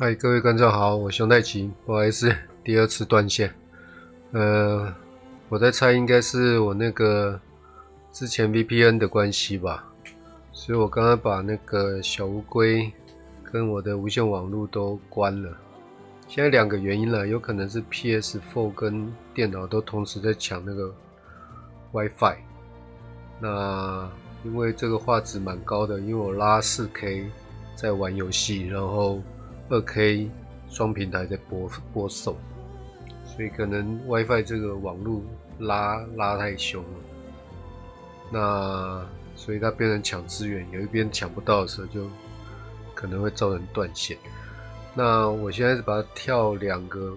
嗨，各位观众好，我熊太奇，不好意思，第二次断线。我在猜应该是我那个之前 VPN 的关系吧，所以我刚刚把那个小乌龟跟我的无线网络都关了。现在两个原因了，有可能是 PS4 跟电脑都同时在抢那个 WiFi。那因为这个画质蛮高的，因为我拉 4K 在玩游戏，然后2K 双平台在播送，所以可能 WiFi 这个网路拉太凶了，那所以它变成抢资源，有一边抢不到的时候，就可能会造成断线。那我现在是把它跳2个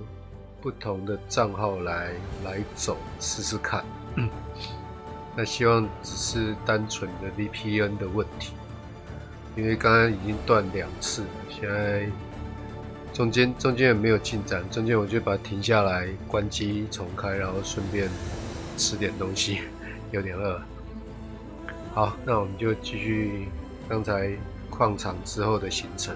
不同的账号来走试试看，那希望只是单纯的 VPN 的问题，因为刚刚已经断2次了，现在中间也没有进展，中间我就把它停下来，关机重开，然后顺便吃点东西，有点饿。好，那我们就继续刚才矿场之后的行程。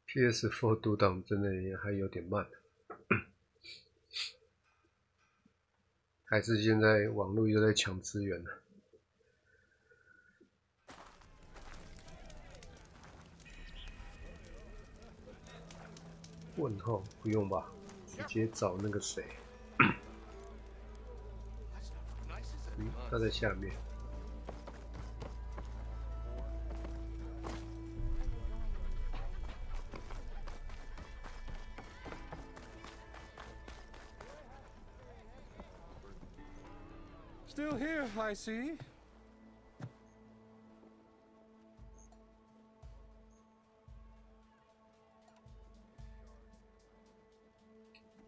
PS4 读档真的也还有点慢，还是现在网络又在抢资源了。问号不用吧，直接找那个谁，他在下面。Still here, I see.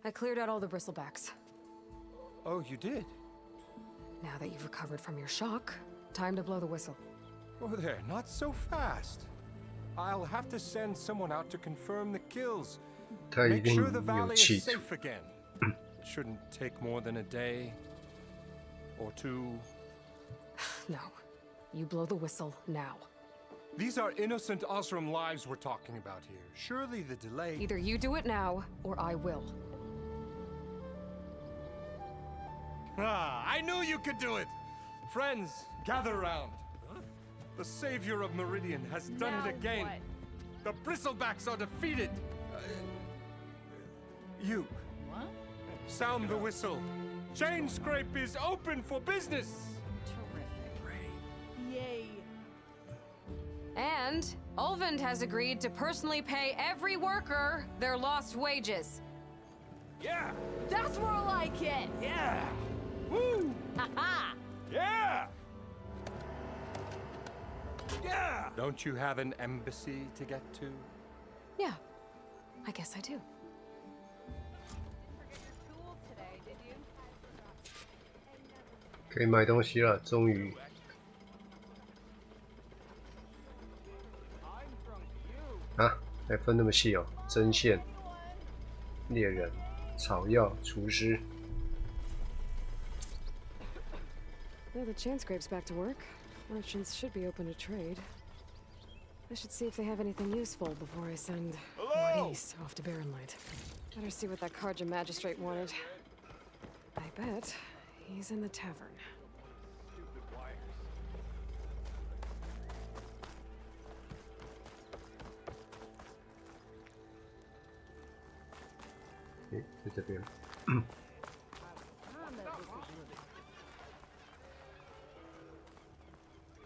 I cleared out all the bristlebacks. Oh, you did? Now that you've recovered from your shock, time to blow the whistle. Oh there, not so fast. I'll have to send someone out to confirm the kills. 他一 Make 定 sure the 有 valley 企 is 图。 safe again. It shouldn't take more than a day or 2. No. You blow the whistle now. These are innocent Osram lives we're talking about here. Surely the delay... Either you do it now, or I will. Ah, I knew you could do it! Friends, gather round. The savior of Meridian has done it again. The bristlebacks are defeated. You. What? Sound the whistle. Chain Scrape is open for business. Terrific. Yay. And Ulvund has agreed to personally pay every worker their lost wages. Yeah. That's more like it. Yeah. Woo. Ha Yeah. Yeah. Don't you have an embassy to get to? Yeah, I guess I do. 可以买东西了，终于。啊，还分那么细哦，针线、猎人、草药、厨师。 Now the chain scrape's back to work. Merchants should be open to trade. I should see if they have anything useful before I send Maurice off to Barrenlight. Better see what that Karja magistrate wanted. I bet he's in the tavern.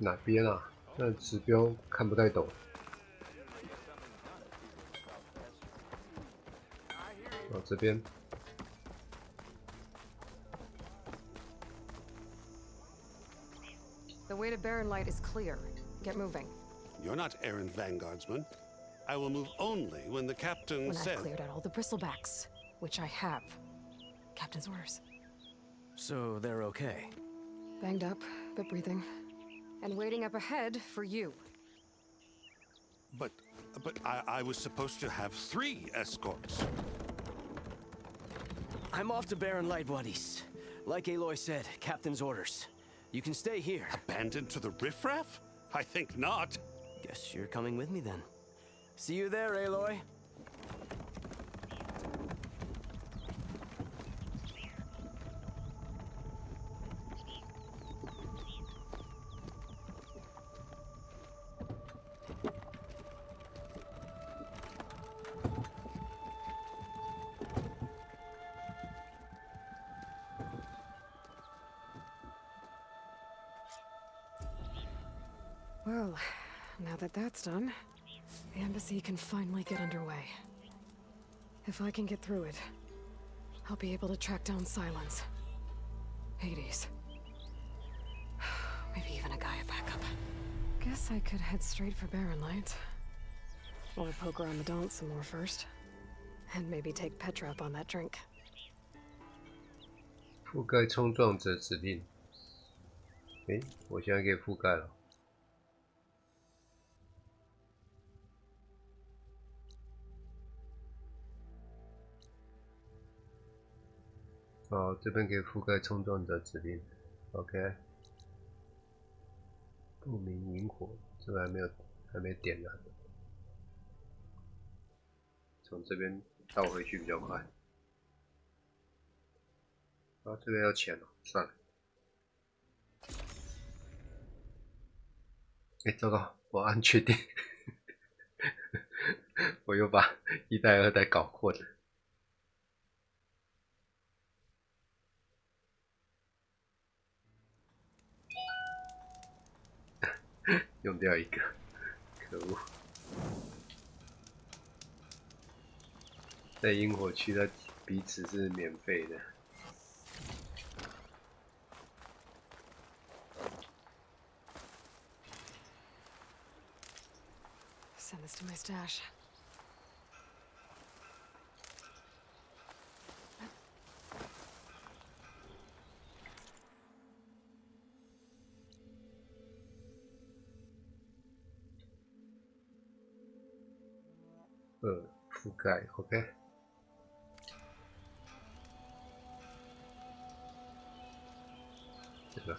哪边啊？那指标看不太懂。哦，这边。The way to Barren Light is clear. Get moving. You're not errant vanguardsman. I will move only when the captain When says. I've cleared out all the bristlebacks, which I have. Captain's orders. So they're okay. Banged up, but breathing. And waiting up ahead for you. But I was supposed to have 3 escorts. I'm off to Barren Light, buddies. Like Aloy said, captain's orders. You can stay here. Abandoned to the riffraff? I think not. Guess you're coming with me then. See you there, Aloy. Well, now that that's done, the embassy can finally get underway. If I can get through it, I'll be able to track down Silence, Hades, maybe even a Gaia backup. Guess I could head straight for Barren Light. Or poke around the Daunt some more first. And maybe take Petra up on that drink. 覆盖冲撞者指令。我现在可以覆盖了。好，这边可以覆盖冲撞者指令。OK。不明萤火，这个还没点燃。从这边倒回去比较快。啊，这个要钱哦，算了。糟糕，我按确定，我又把1代、2代搞混了。用掉一个，可恶！在萤火区，它彼此是免费的。Send this to my stash. 覆盖 ，OK。这个。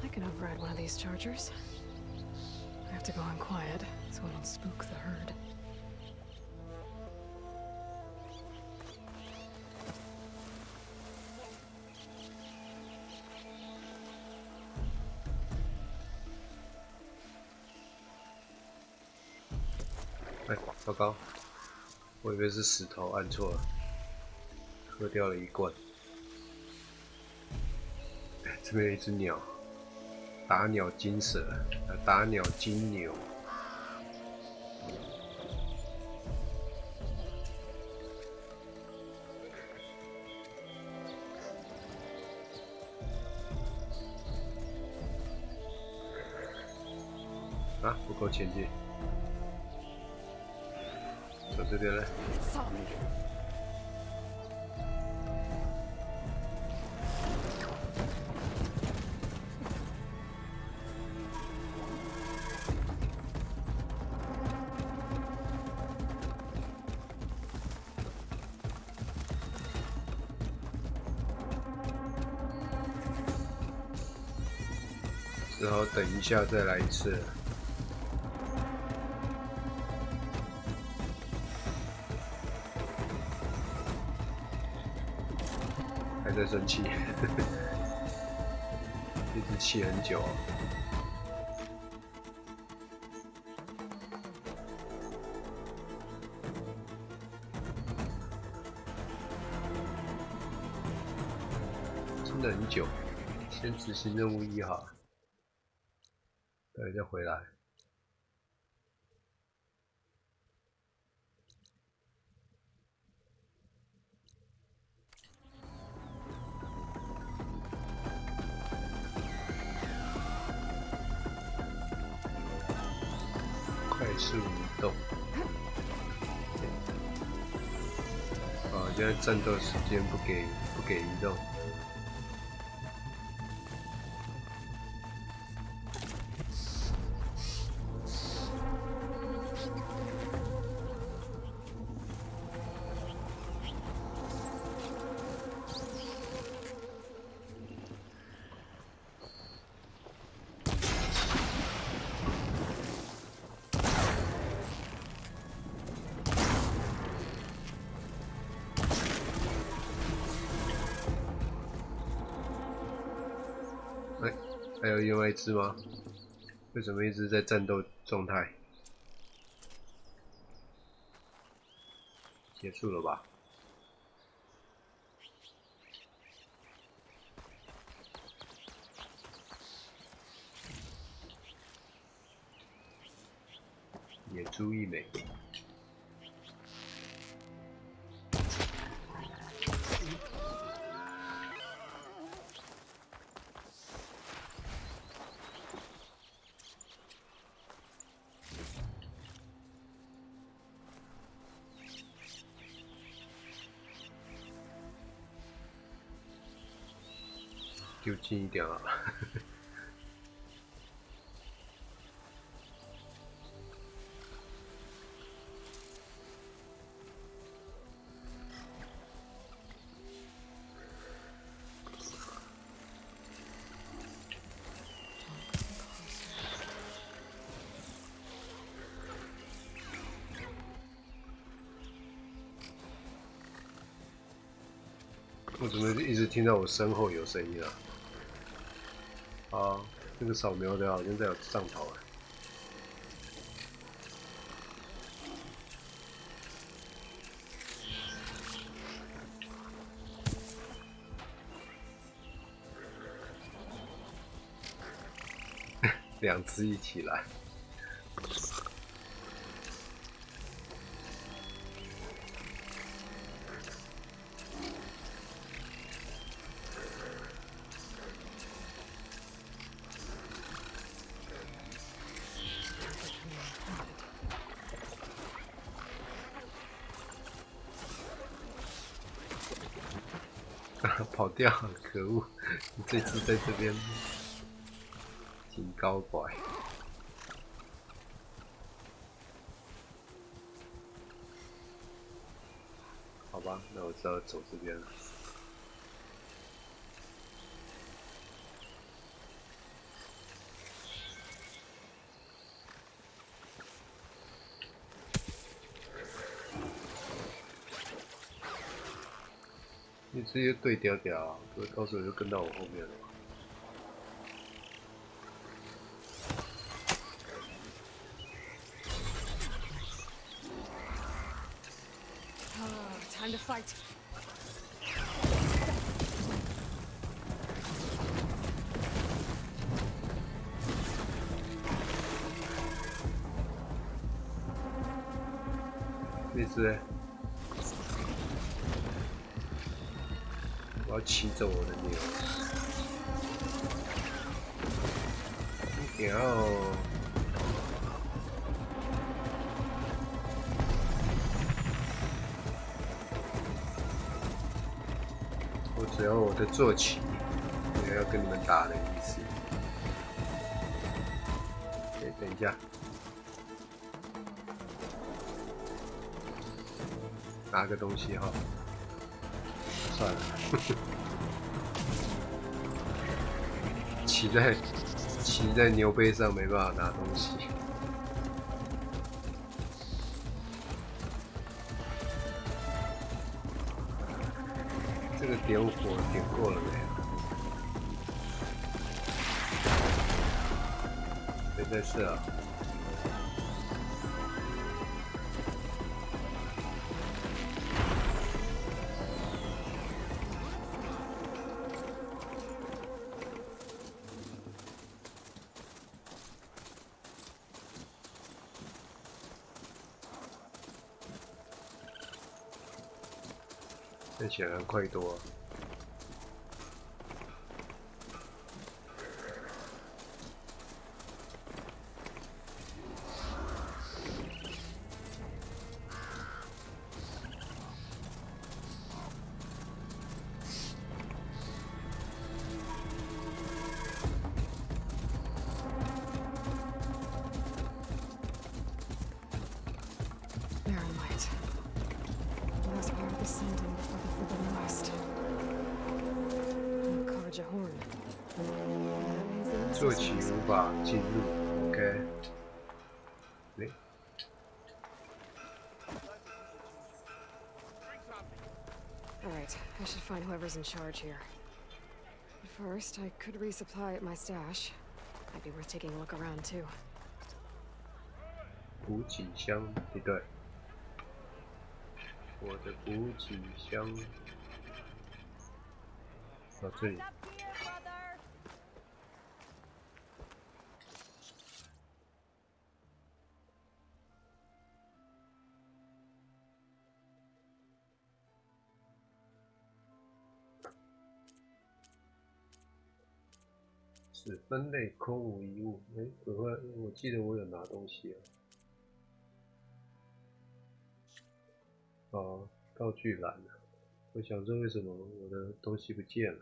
I can override one of these chargers. I have to go on quiet so I don't spook the herd. 糟糕，我以为是石头，按错了，喝掉了一罐。这边有一只鸟，打鸟金蛇，打鸟金牛。啊，不够前进。 走这边来。只好等一下再来一次。 还在生气，一直气很久。了很久，先执行任务1哈，待会再回来。快速移动。现在战斗时间不给移动。还有另外一只吗？为什么一直在战斗状态？结束了吧？野猪一枚。丢近一点啊！我怎么一直听到我身后有声音啊？啊，那个扫描的好像在我上头啊。两只一起来。跑掉了，可恶！你这只在这边挺高拐。好吧，那我知道走这边了。你直接对调调啊，不会到时候就跟到我后面了吧？Time to fight.那只欸，我要骑走我的牛。屌！我只要我的坐骑，没有要跟你们打的意思。等一下。拿个东西哈，算了，骑在牛背上没办法拿东西。这个点火点过了没有？别再试了。但显然快多啊。坐骑无法进入 ，OK。Alright, I should find whoever's in charge here. But first, I could resupply at my stash. Might be worth taking a look around too. 补给箱，对，我的补给箱到这里。是分类空无一物。我记得我有拿东西啊。哦，道具栏了。我想说为什么我的东西不见了？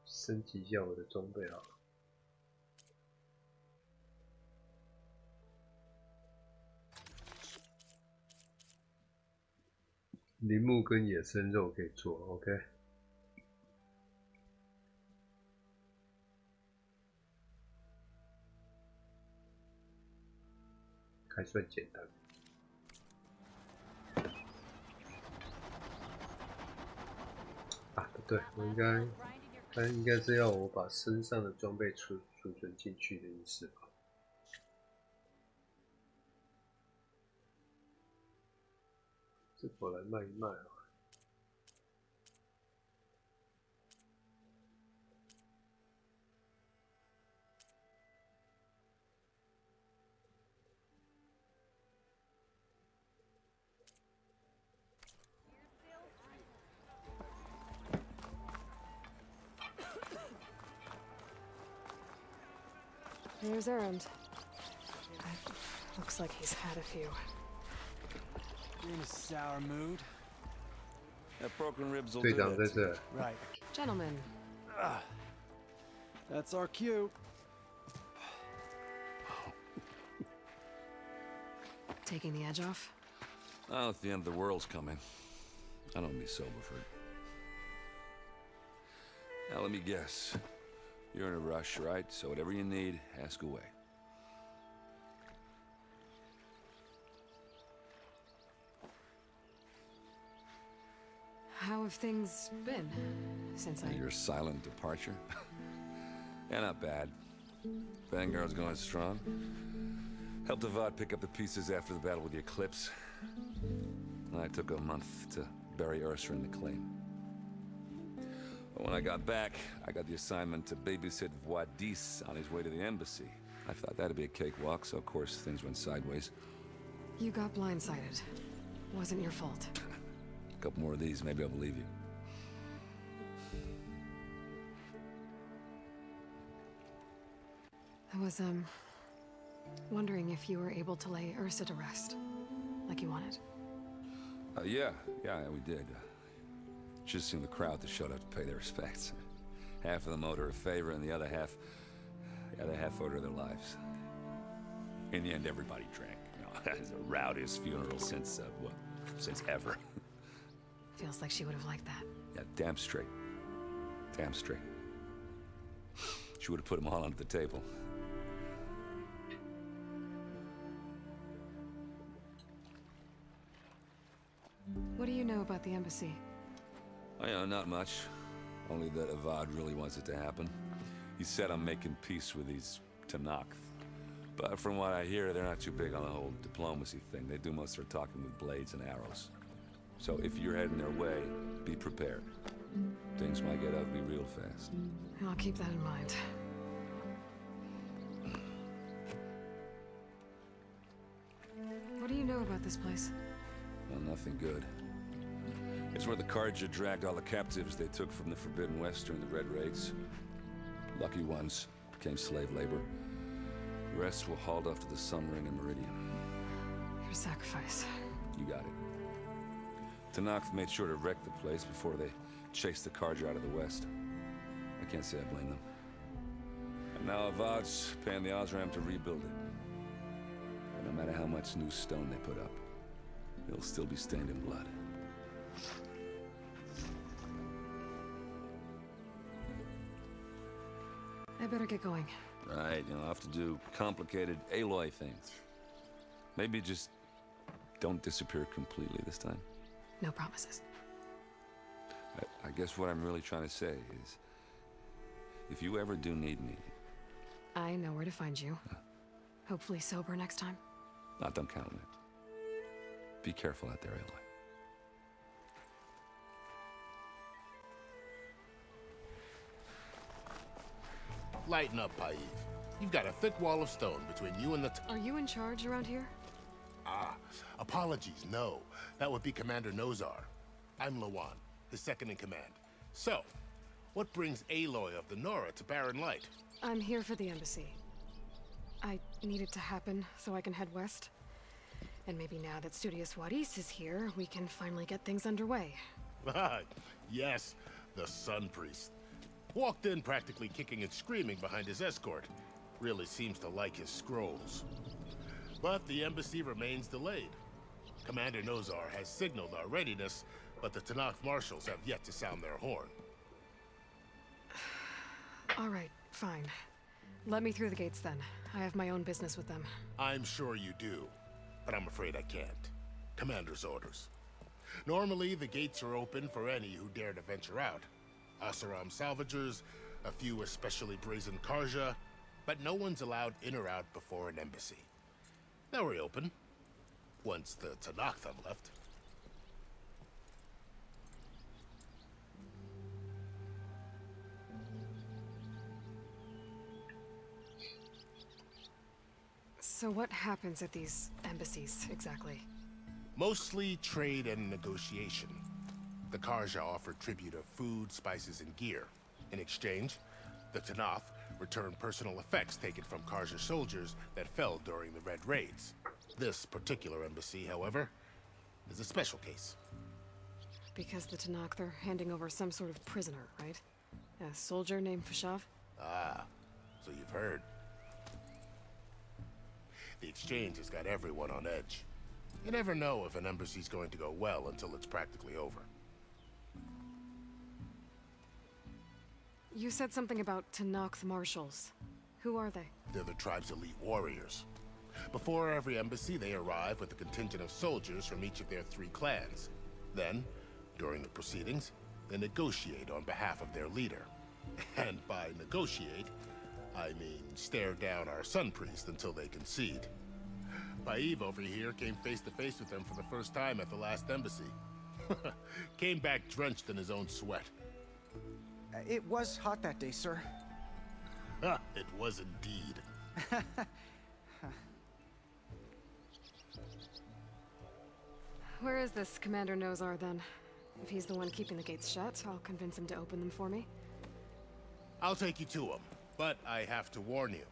升级一下我的装备好了。铃木跟野生肉可以做 ，OK。还算简单。啊，不对，他应该是要我把身上的装备储存进去的意思吧？这我来卖一卖啊。Here's Errand. Looks like he's had a few. You're in a sour mood. That broken ribs will 队 do 长在 it. 这。Right. Gentlemen. That's our cue. Taking the edge off? Oh, if the end of the world's coming, I don't be sober for it. Now let me guess. You're in a rush, right? So whatever you need, ask away. How have things been since Your silent departure? Yeah, not bad. Vanguard's going strong. Helped Avad pick up the pieces after the battle with the Eclipse. I took a month to bury Ursa in the claim. But when I got back, I got the assignment to babysit Wadis on his way to the embassy. I thought that'd be a cakewalk, so of course things went sideways. You got blindsided. Wasn't your fault. A couple more of these, maybe I'll believe you. I was, wondering if you were able to lay Ursa to rest, like you wanted. Yeah, we did. Just seemed the crowd that showed up to pay their respects. Half of them owed her a favor, and the other half owed her their lives. In the end, everybody drank. That is the rowdiest funeral since ever. Feels like she would have liked that. Yeah, damn straight. Damn straight. She would have put them all under the table. What do you know about the embassy? Oh, not much. Only that Avad really wants it to happen. He said I'm making peace with these Tanakh. But from what I hear, they're not too big on the whole diplomacy thing. They do most of their talking with blades and arrows. So if you're heading their way, be prepared. Things might get ugly real fast. I'll keep that in mind. What do you know about about this place? Well, nothing good. It's where the Carja dragged all the captives they took from the Forbidden West during the Red Raids. Lucky ones became slave labor. The rest were hauled off to the Sun Ring and Meridian. Your sacrifice. You got it. Tanakh made sure to wreck the place before they chased the Carja out of the West. I can't say I blame them. And now Avad's paying the Osram to rebuild it. And no matter how much new stone they put up, it'll still be stained in blood. I better get going. Right, I'll have to do complicated Aloy things. Maybe just don't disappear completely this time. No promises. I guess what I'm really trying to say is, if you ever do need me... I know where to find you. Hopefully sober next time. Don't count on it. Be careful out there, Aloy. Lighten up, Paiv. You've got a thick wall of stone between you and the... Are you in charge around here? Apologies, no. That would be Commander Nozar. I'm Lawan, his second-in-command. So, what brings Aloy of the Nora to Barren Light? I'm here for the embassy. I need it to happen so I can head west. And maybe now that Studious Wadis is here, we can finally get things underway. Yes, the Sun Priest. Walked in practically kicking and screaming behind his escort. Really seems to like his scrolls. But the embassy remains delayed. Commander Nozar has signaled our readiness, but the Tanakh marshals have yet to sound their horn. All right, fine. Let me through the gates then. I have my own business with them. I'm sure you do, but I'm afraid I can't. Commander's orders. Normally, the gates are open for any who dare to venture out. Asaram salvagers, a few especially brazen Carja, but no one's allowed in or out before an embassy. Now we're open, once the Tanakh have left. So what happens at these embassies, exactly? Mostly trade and negotiation. The Carja offer tribute of food, spices, and gear. In exchange, the Tanakh return personal effects taken from Carja soldiers that fell during the Red Raids. This particular embassy, however, is a special case. Because the Tanakh are handing over some sort of prisoner, right? A soldier named Fashav? Ah, so you've heard. The exchange has got everyone on edge. You never know if an embassy's going to go well until it's practically over. You said something about Tanakh marshals. Who are they? They're the tribe's elite warriors. Before every embassy, they arrive with a contingent of soldiers from each of their 3 clans. Then, during the proceedings, they negotiate on behalf of their leader. And by negotiate, I mean stare down our Sun Priest until they concede. Paiv over here came face to face with them for the first time at the last embassy. Came back drenched in his own sweat. It was hot that day, sir. It was indeed. Where is this Commander Nozar, then? If he's the one keeping the gates shut, I'll convince him to open them for me. I'll take you to him, but I have to warn you.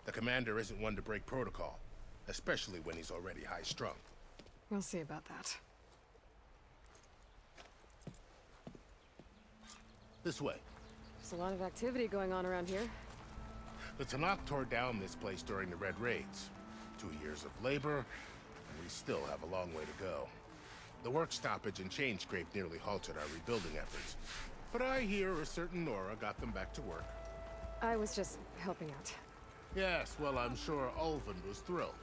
The commander isn't one to break protocol, especially when he's already high-strung. We'll see about that. This way. There's a lot of activity going on around here. The Tanakh tore down this place during the Red Raids. 2 years of labor, and we still have a long way to go. The work stoppage and chain scrape nearly halted our rebuilding efforts. But I hear a certain Nora got them back to work. I was just helping out. Yes, well, I'm sure Ulvin was thrilled.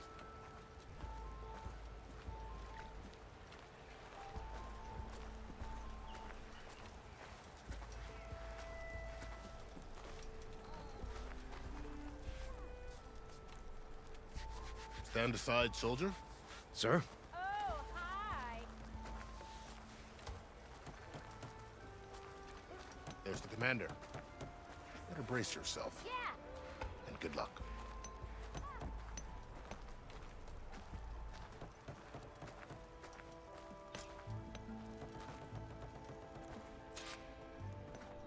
Stand aside, soldier. Sir? Oh, hi. There's the commander. Better brace yourself. Yeah. And good luck.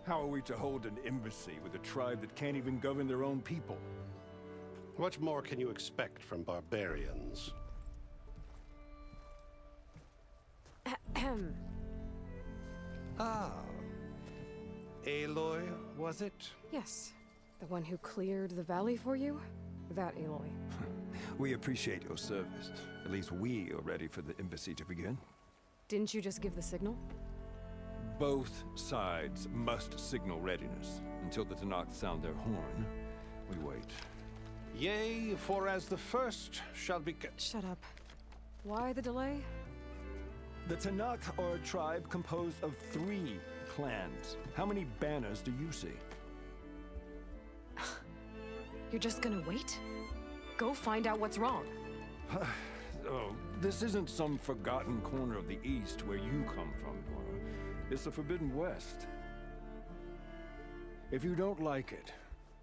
How are we to hold an embassy with a tribe that can't even govern their own people? What more can you expect from barbarians? Ahem. Ah. Aloy, was it? Yes. The one who cleared the valley for you? That Aloy. We appreciate your service. At least we are ready for the embassy to begin. Didn't you just give the signal? Both sides must signal readiness. Until the Tanakh sound their horn, we wait. Yea, for as the first shall be... Shut up. Why the delay? The Tanakh are a tribe composed of 3 clans. How many banners do you see? You're just gonna wait? Go find out what's wrong. Oh, this isn't some forgotten corner of the East where you come from, Nora. It's the Forbidden West. If you don't like it,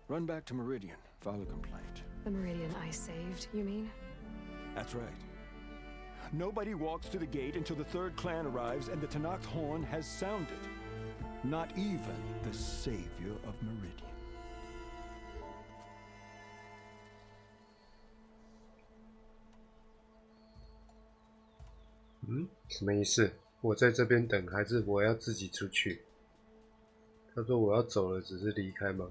run back to Meridian, file a complaint. The Meridian I saved, you mean? That's right. Nobody walks to the gate until the 3rd clan arrives and the Tanakh horn has sounded. Not even the savior of Meridian. 什么意思？我在这边等，还是我要自己出去？他说我要走了，只是离开吗？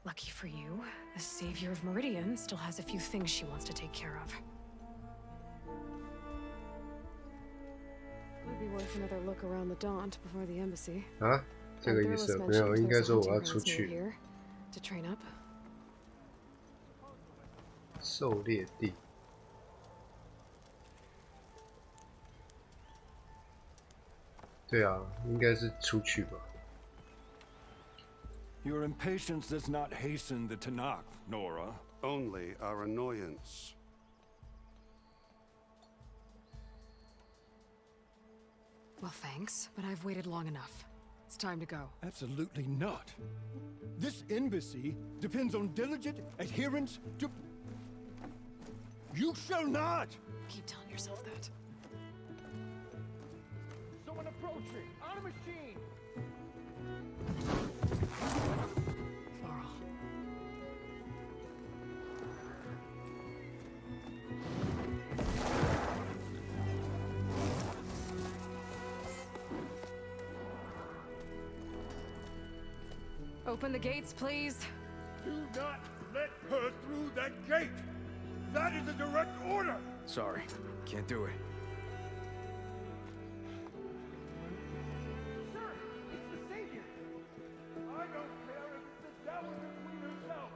Lucky for you, the savior of Meridian still has a few things she wants to take care of. Might be worth another look around the Daunt before the embassy. 啊，这个意思没有，应该说我要出去。 To train up. 狩猎地。对啊，应该是出去吧。 Your impatience does not hasten the Tanakh, Nora. Only our annoyance. Well, thanks, but I've waited long enough. It's time to go. Absolutely not. This embassy depends on diligent adherence to... You shall not! Keep telling yourself that. Someone approaching! On a machine! Laurel. Open the gates, please. Do not let her through that gate! That is a direct order! Sorry, can't do it. Sir, it's the Savior! I don't care if it's the devil or Queen herself!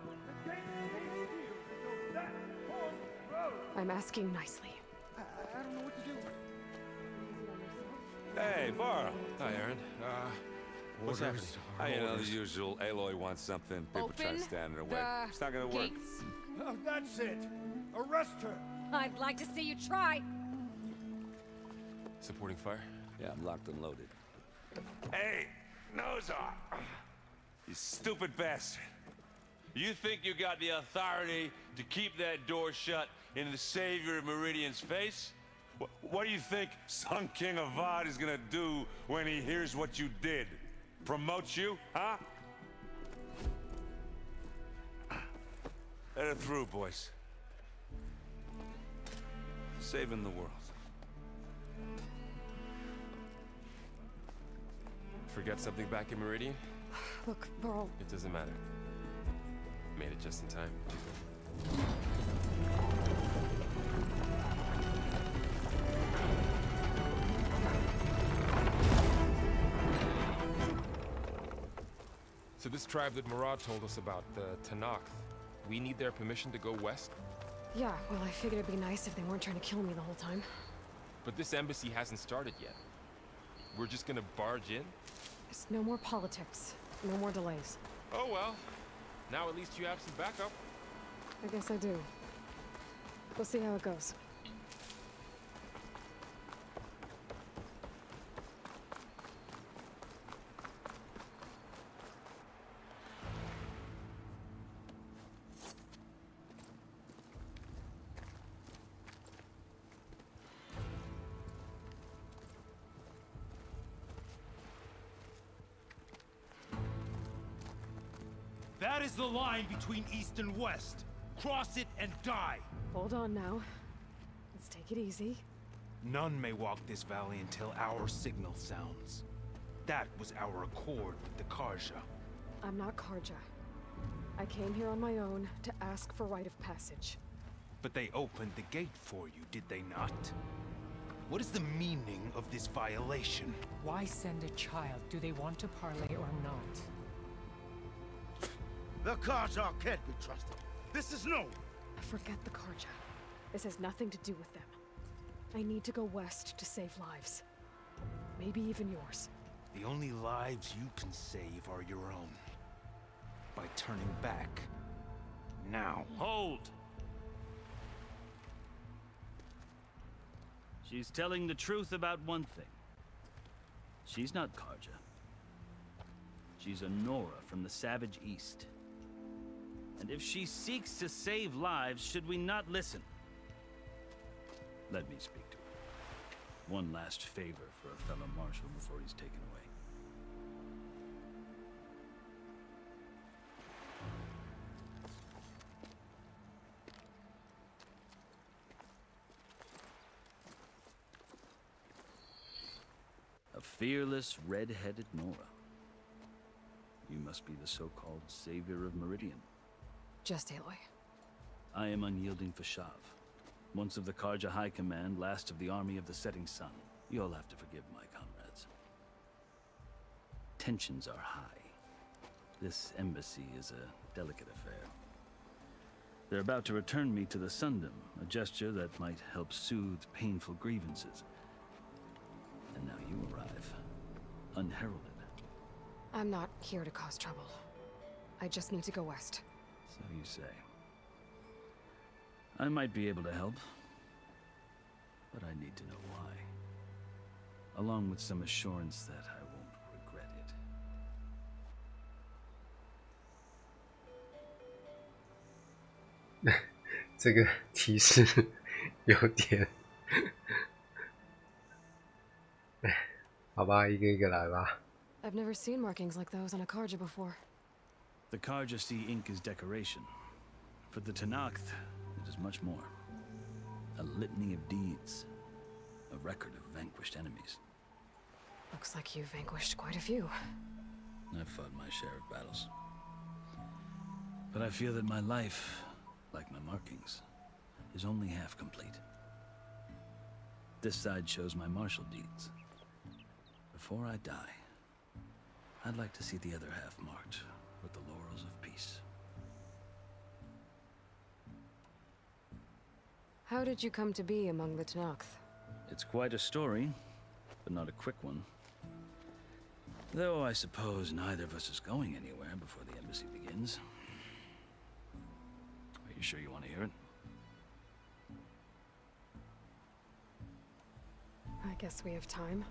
The gate stays sealed until that horn blows! I'm asking nicely. I don't know what to do. Hey, Varl. Hi, Aaron. What's happening? You know, the usual. Aloy wants something. People try to stand in her way. It's not gonna work. Oh, that's it! Arrest her! I'd like to see you try. Supporting fire? Yeah, I'm locked and loaded. Hey, nose off! You stupid bastard. You think you got the authority to keep that door shut in the savior of Meridian's face? What do you think Sun King Avad is gonna do when he hears what you did? Promote you, huh? Let her through, boys. Saving the world. Forget something back in Meridian? Look, Varl. It doesn't matter. Made it just in time. So this tribe that Murad told us about, the Tanakh, we need their permission to go west? Yeah, well, I figured it'd be nice if they weren't trying to kill me the whole time. But this embassy hasn't started yet. We're just gonna barge in? There's no more politics. No more delays. Oh well. Now at least you have some backup. I guess I do. We'll see how it goes. That is the line between East and West. Cross it and die. Hold on now. Let's take it easy. None may walk this valley until our signal sounds. That was our accord with the Karja. I'm not Karja. I came here on my own to ask for rite of passage. But they opened the gate for you, did they not? What is the meaning of this violation? Why send a child? Do they want to parley or not? The Karja can't be trusted. This is no. Forget the Karja. This has nothing to do with them. I need to go west to save lives. Maybe even yours. The only lives you can save are your own. By turning back. Now. Hold! She's telling the truth about one thing. She's not Karja. She's a Nora from the Savage East. And if she seeks to save lives, should we not listen? Let me speak to her. One last favor for a fellow marshal before he's taken away. A fearless, red-headed Nora. You must be the so-called savior of Meridian. Just Aloy. I am unyielding Fashav. Once of the Karja High Command, last of the army of the setting sun. You'll have to forgive my comrades. Tensions are high. This embassy is a delicate affair. They're about to return me to the Sundom, a gesture that might help soothe painful grievances. And now you arrive, unheralded. I'm not here to cause trouble. I just need to go west. So you say. I might be able to help, but I need to know why. Along with some assurance that I won't regret it. 这个提示有点好吧，一个一个来吧。 I've never seen markings like those on a Karja before. The Karja see ink as decoration. For the Tanakh, it is much more. A litany of deeds. A record of vanquished enemies. Looks like you've vanquished quite a few. I've fought my share of battles. But I feel that my life, like my markings, is only half complete. This side shows my martial deeds. Before I die, I'd like to see the other half marked with the laurels of peace. How did you come to be among the Tanakh? It's quite a story, but not a quick one. Though I suppose neither of us is going anywhere before the embassy begins. Are you sure you want to hear it? I guess we have time.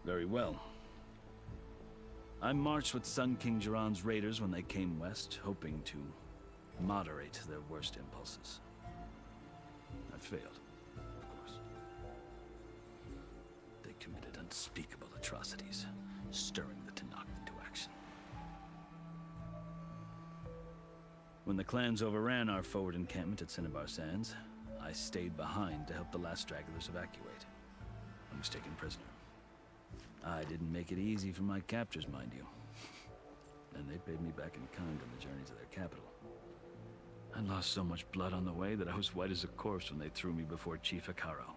Very well. I marched with Sun King Jiran's raiders when they came west, hoping to moderate their worst impulses. I failed, of course. They committed unspeakable atrocities, stirring the Tanakh into action. When the clans overran our forward encampment at Cinnabar Sands, I stayed behind to help the last stragglers evacuate. I was taken prisoner. I didn't make it easy for my captors, mind you. And they paid me back in kind on the journey to their capital. I lost so much blood on the way that I was white as a corpse when they threw me before Chief Hikaro.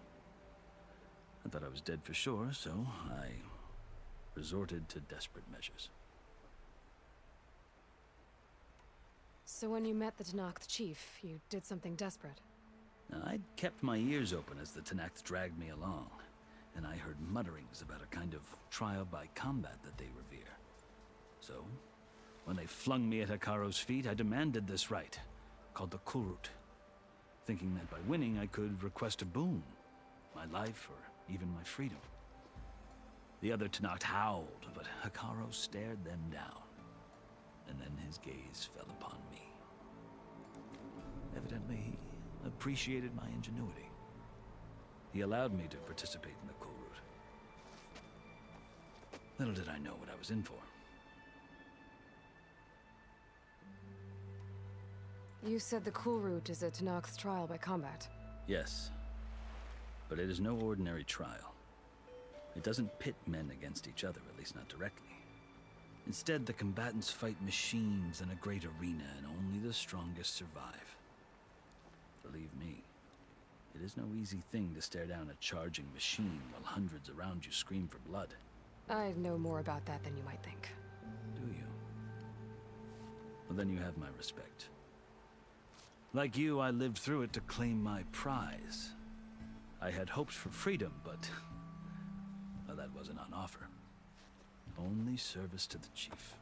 I thought I was dead for sure, so I resorted to desperate measures. So when you met the Tanakh chief, you did something desperate? Now, I'd kept my ears open as the Tanakh dragged me along, and I heard mutterings about a kind of trial by combat that they revere. So, when they flung me at Hikaro's feet, I demanded this rite, called the Kulrut, thinking that by winning I could request a boon, my life or even my freedom. The other Tanakh howled, but Hikaro stared them down, and then his gaze fell upon me. Evidently, he appreciated my ingenuity. He allowed me to participate in the Kulrut. Little did I know what I was in for. You said the cool route is a Tenakth's trial by combat. Yes. But it is no ordinary trial. It doesn't pit men against each other, at least not directly. Instead, the combatants fight machines in a great arena, and only the strongest survive. Believe me, it is no easy thing to stare down a charging machine while hundreds around you scream for blood. I know more about that than you might think. Do you? Well, then you have my respect. Like you, I lived through it to claim my prize. I had hopes for freedom, but well, that wasn't on offer. Only service to the chief.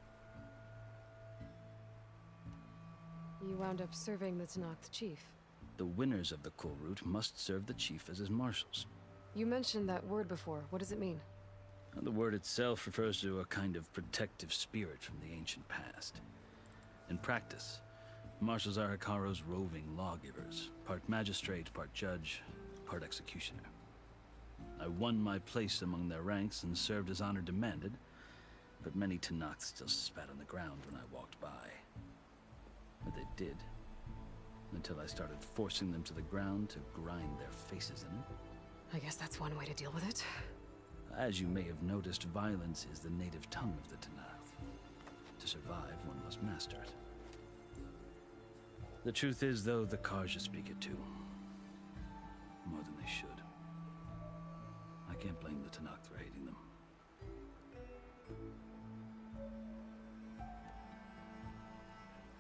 You wound up serving the Tenakth chief. The winners of the cool route must serve the chief as his marshals. You mentioned that word before. What does it mean? The word itself refers to a kind of protective spirit from the ancient past. In practice, marshals are Hikaru's roving lawgivers, part magistrate, part judge, part executioner. I won my place among their ranks and served as honor demanded, but many Tenakths still spat on the ground when I walked by. But they did, until I started forcing them to the ground to grind their faces in it. I guess that's one way to deal with it. As you may have noticed, violence is the native tongue of the Tenakth. To survive, one must master it. The truth is, though, the Karja speak it too. More than they should. I can't blame the Tenakth for hating them.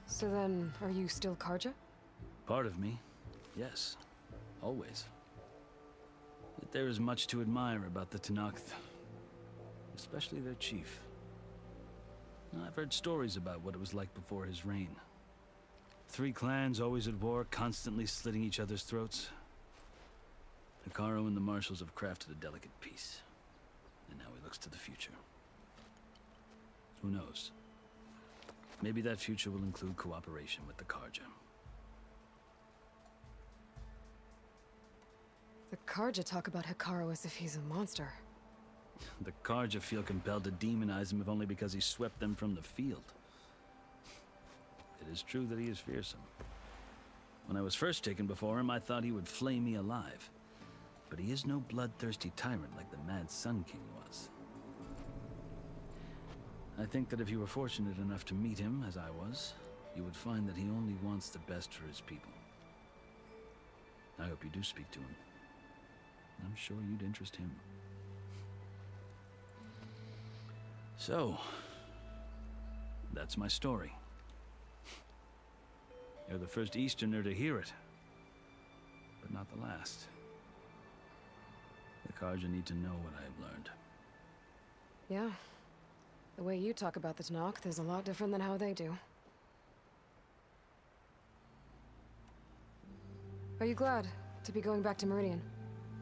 So then, are you still Karja? Part of me, yes. Always. But there is much to admire about the Tenakth. Especially their chief. I've heard stories about what it was like before his reign. 3 clans always at war, constantly slitting each other's throats. Hikaru and the marshals have crafted a delicate peace. And now he looks to the future. Who knows? Maybe that future will include cooperation with the Karja. The Karja talk about Hikaru as if he's a monster. The Karja feel compelled to demonize him if only because he swept them from the field. It is true that he is fearsome. When I was first taken before him, I thought he would flay me alive. But he is no bloodthirsty tyrant like the Mad Sun King was. I think that if you were fortunate enough to meet him, as I was, you would find that he only wants the best for his people. I hope you do speak to him. I'm sure you'd interest him. So, that's my story. You're the first Easterner to hear it, but not the last. The Karja need to know what I have learned. Yeah. The way you talk about the Tenakth is a lot different than how they do. Are you glad to be going back to Meridian?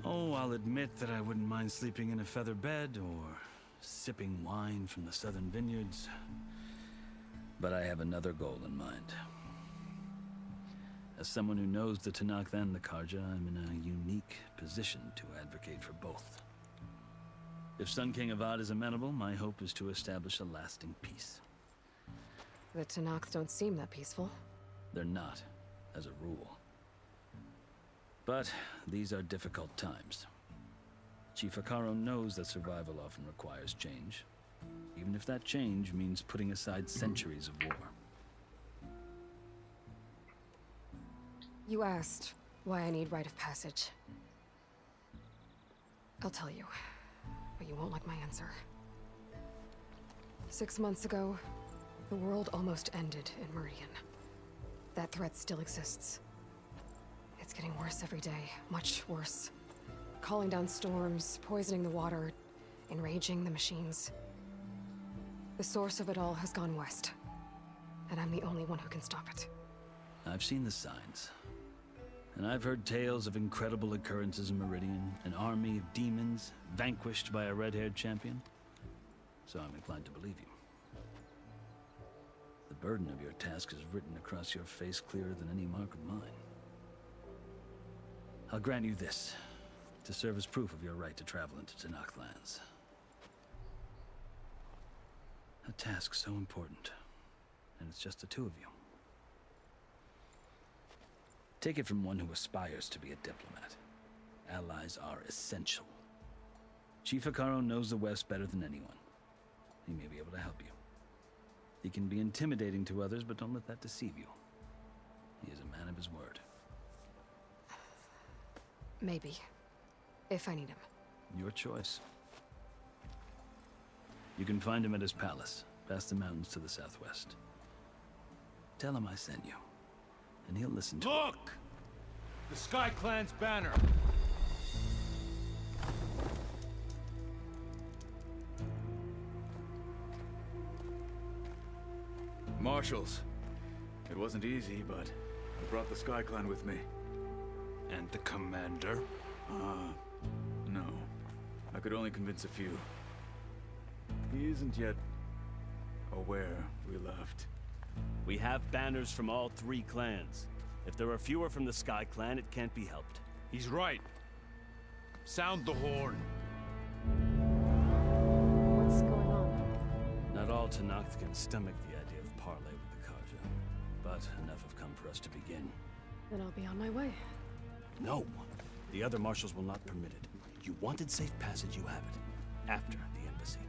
Oh, I'll admit that I wouldn't mind sleeping in a feather bed or sipping wine from the southern vineyards. But I have another goal in mind. As someone who knows the Tenakth and the Karja, I'm in a unique position to advocate for both. If Sun King Avad is amenable, my hope is to establish a lasting peace. The Tenakth don't seem that peaceful. They're not, as a rule. But these are difficult times. Chief Hikaru knows that survival often requires change, even if that change means putting aside centuries of war. You asked why I need rite of passage. I'll tell you, but you won't like my answer. 6 months ago, the world almost ended in Meridian. That threat still exists. It's getting worse every day, much worse. Calling down storms, poisoning the water, enraging the machines. The source of it all has gone west, and I'm the only one who can stop it. I've seen the signs. And I've heard tales of incredible occurrences in Meridian, an army of demons vanquished by a red-haired champion. So I'm inclined to believe you. The burden of your task is written across your face clearer than any mark of mine. I'll grant you this, to serve as proof of your right to travel into Tenakth lands. A task so important, and it's just the 2 of you. Take it from one who aspires to be a diplomat. Allies are essential. Chief Hikaru knows the West better than anyone. He may be able to help you. He can be intimidating to others, but don't let that deceive you. He is a man of his word. Maybe. If I need him. Your choice. You can find him at his palace, past the mountains to the southwest. Tell him I sent you, and he'll listen to Look! The Sky Clan's banner! Marshals. It wasn't easy, but I brought the Sky Clan with me. And the commander? No. I could only convince a few. He isn't yet aware we left. We have banners from all 3 clans. If there are fewer from the Sky Clan, it can't be helped. He's right. Sound the horn. What's going on? Not all Tenakth can stomach the idea of parley with the Karja, but enough have come for us to begin. Then I'll be on my way. No. The other marshals will not permit it. You wanted safe passage, you have it. After the embassy.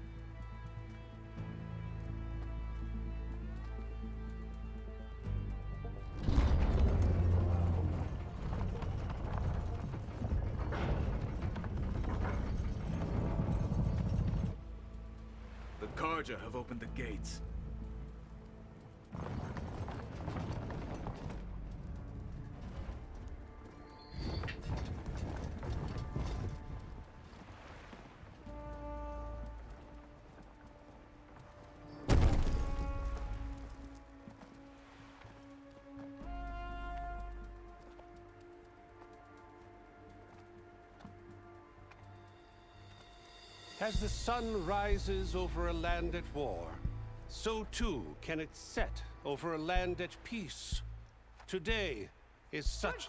The Karja have opened the gates. As the sun rises over a land at war, so too can it set over a land at peace. Today is such...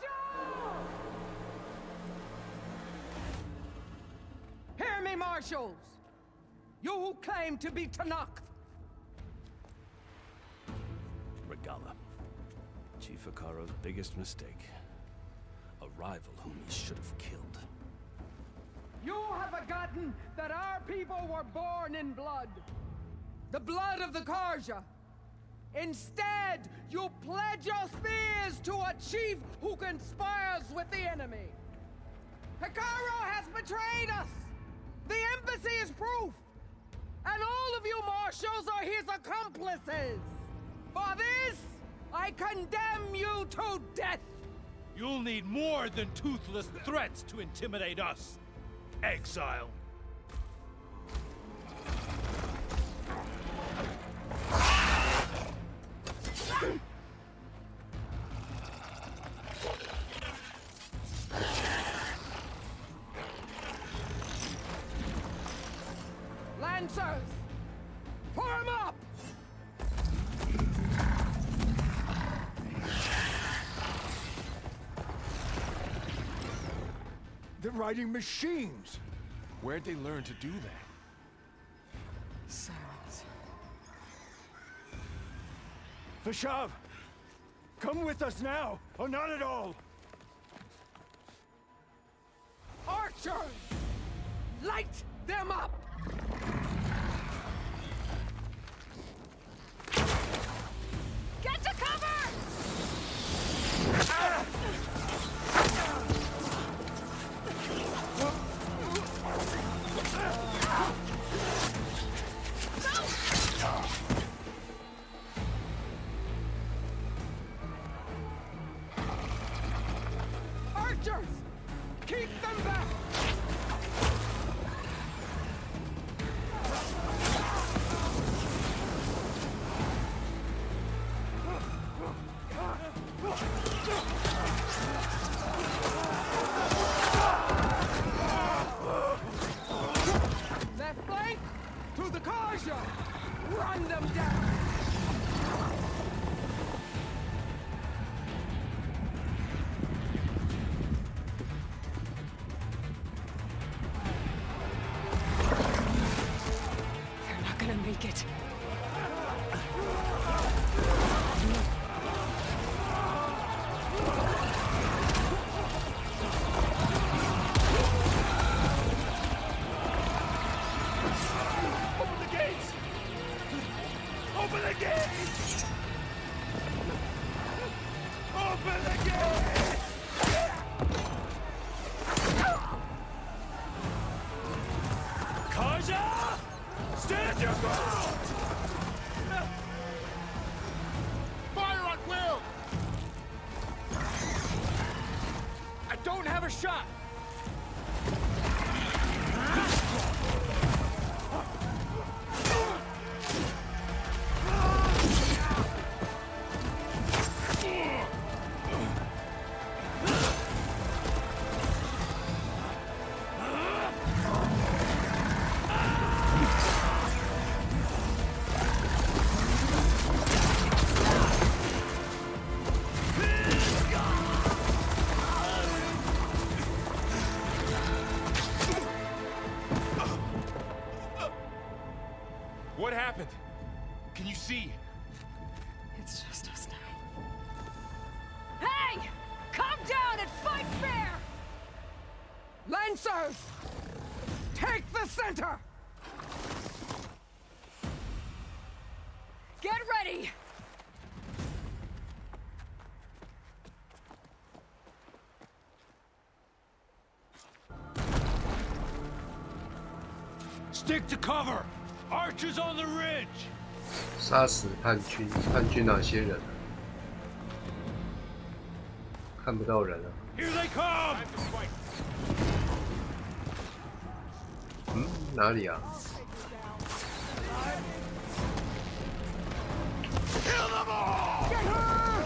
Hear me, marshals! You who claim to be Tenakth! Regala. Chief Hikaru's biggest mistake. A rival whom he should have killed. You have forgotten that our people were born in blood. The blood of the Karja. Instead, you pledge your spears to a chief who conspires with the enemy. Hikaru has betrayed us! The embassy is proof! And all of you marshals are his accomplices! For this, I condemn you to death! You'll need more than toothless threats to intimidate us. Exile. Lancers! Form up! They're riding machines! Where'd they learn to do that? Silence. Vashav! Come with us now, or not at all! Archers! Light them up! Get to cover! Archers! Keep them back! Left flank to the Karja! Run them down! overshot! What happened? Can you see? It's just us now. Hey! Calm down and fight fair! Lancers! Take the center! Get ready! Stick to cover! Archers on the ridge! 杀死叛军，叛军哪些人？看不到人了。 Here they come! 哪里啊？ Kill them all! Get her!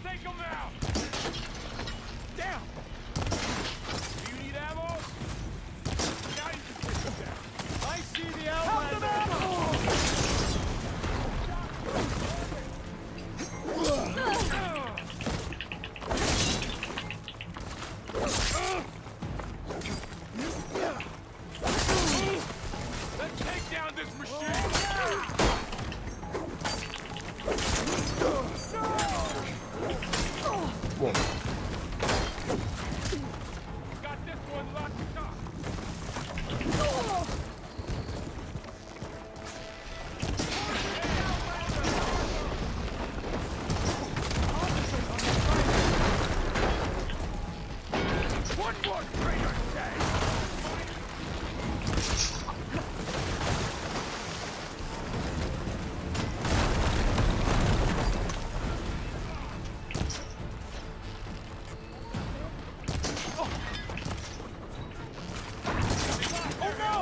Take them out! Down! Do you need ammo? Now you can take them down. I see the outlander! Let's take down this machine! Whoa. Got this one locked up! One more traitor dead! Oh no!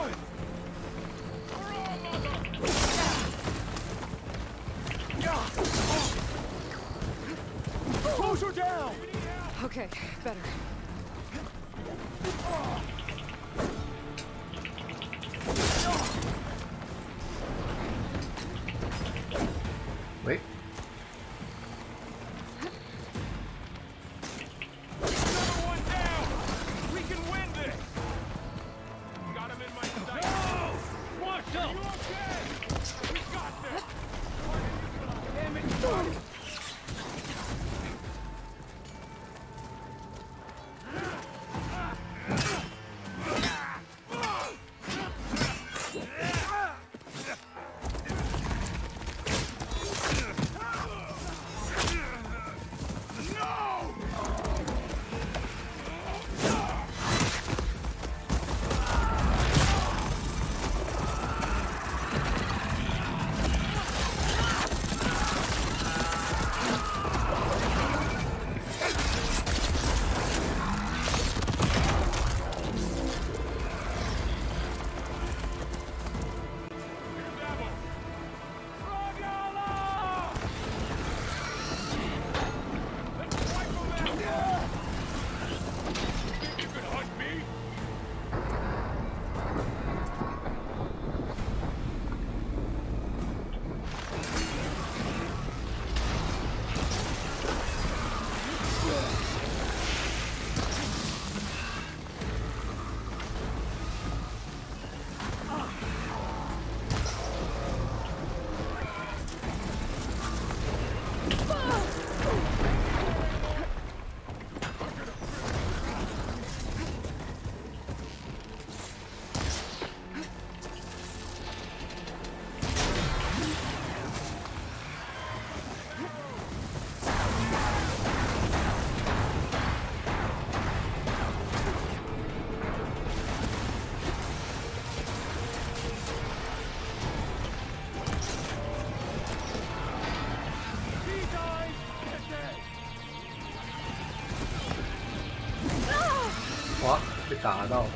Close her down! Okay, better. Wait. Another one down! We can win this! Got him in my sight! No! Watch out! You okay? We got this! Damn it! 打到。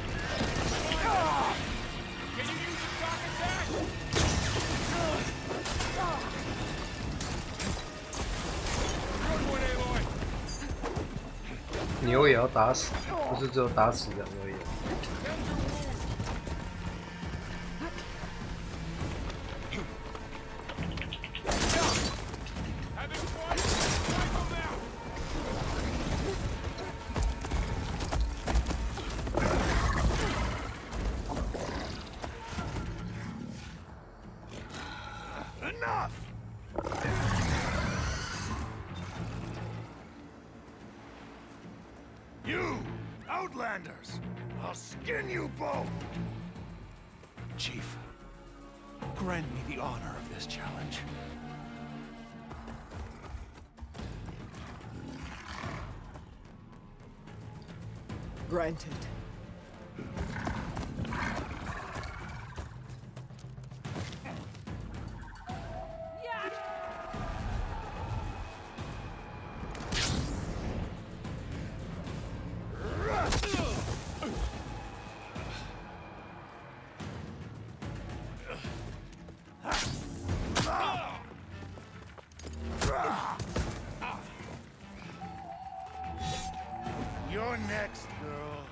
牛也要打死，不是只有打死人而已。I'll skin you both! Chief, grant me the honor of this challenge. Granted. You're next, girl.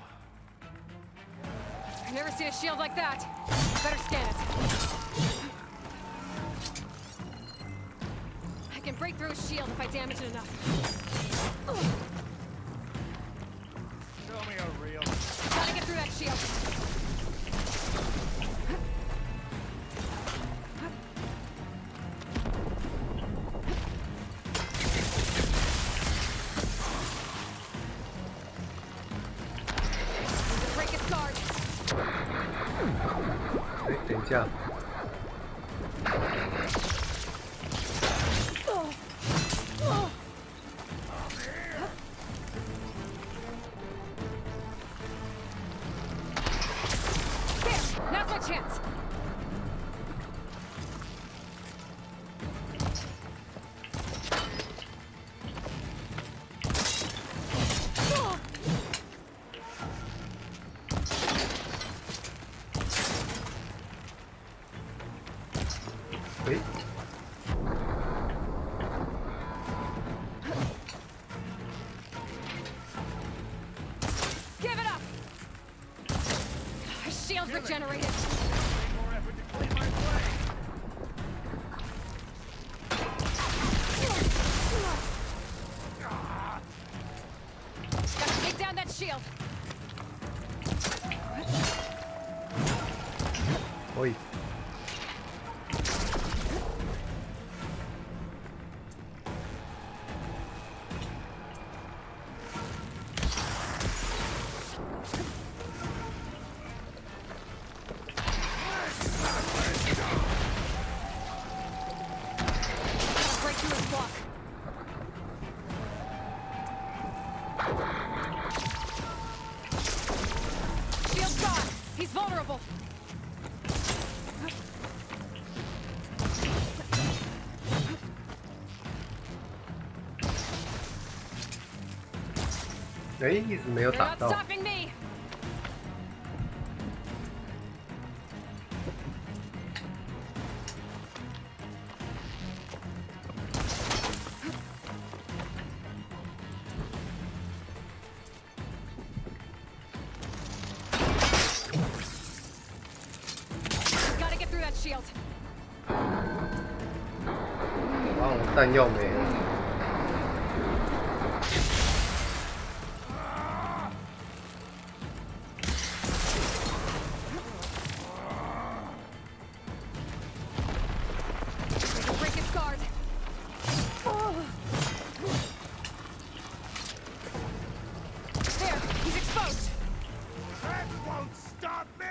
I've never seen a shield like that. Better scan it. I can break through a shield if I damage it enough. Show me a reel. Gotta get through that shield. Break its guard. 哎，等一下。 Now's my chance. Give it up. Our shield's regenerated. Gotta take down that shield. Oi. Gotta break through his block. Shield's gone. He's vulnerable. Eh, 一直没有 They're 打 not 到。 stopping me. Gotta get through that shield. 哇，我弹药没了。 Break its guard. There, he's exposed. That won't stop me!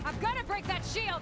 I'm gonna break that shield.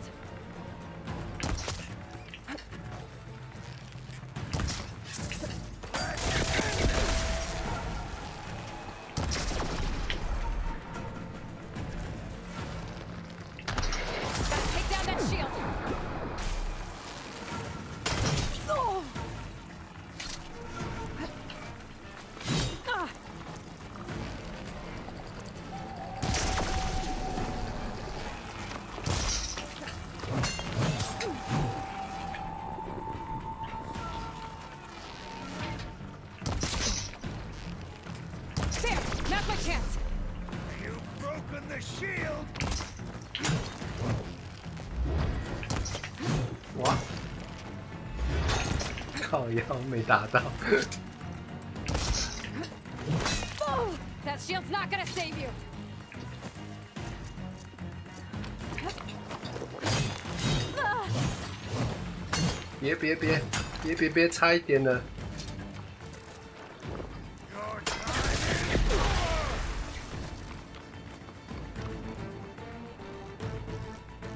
靠腰没打到。That shield's not gonna save you. 别，差一点了。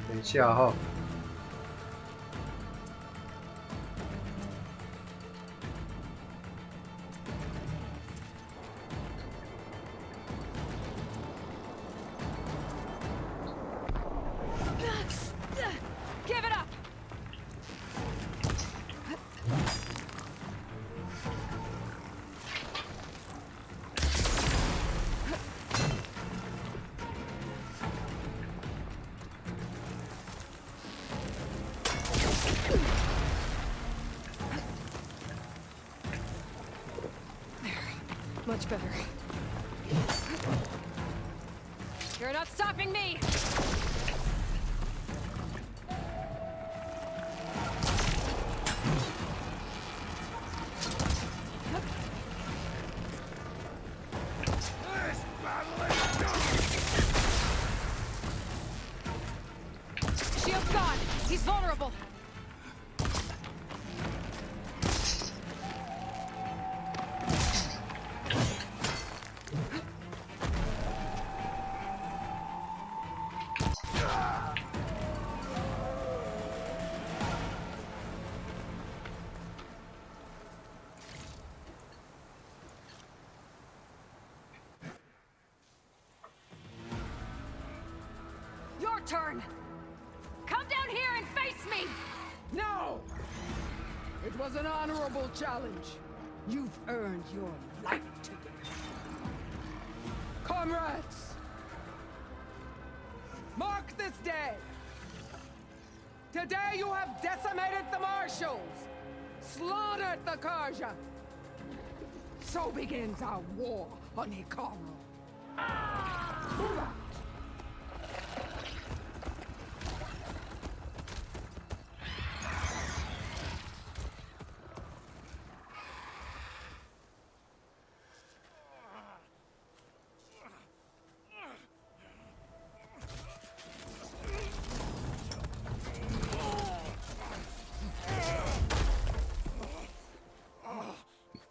等一下哈。Give it up. Much better. You're not stopping me. Shield's gone. He's vulnerable. Your turn. Come down here and face me. No! It was an honorable challenge. You've earned your life today. Comrades! Mark this day! Today you have decimated the Marshals! Slaughtered the Karja! So begins our war on Hikaru. Move out!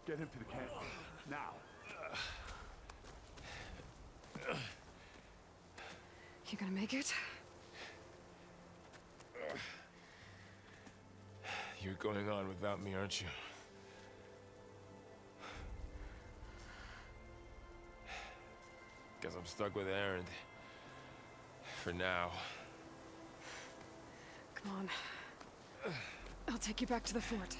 Get him to the camp. Now. You gonna make it? You're going on without me, aren't you? Guess I'm stuck with Aaron. For now. Come on. I'll take you back to the fort.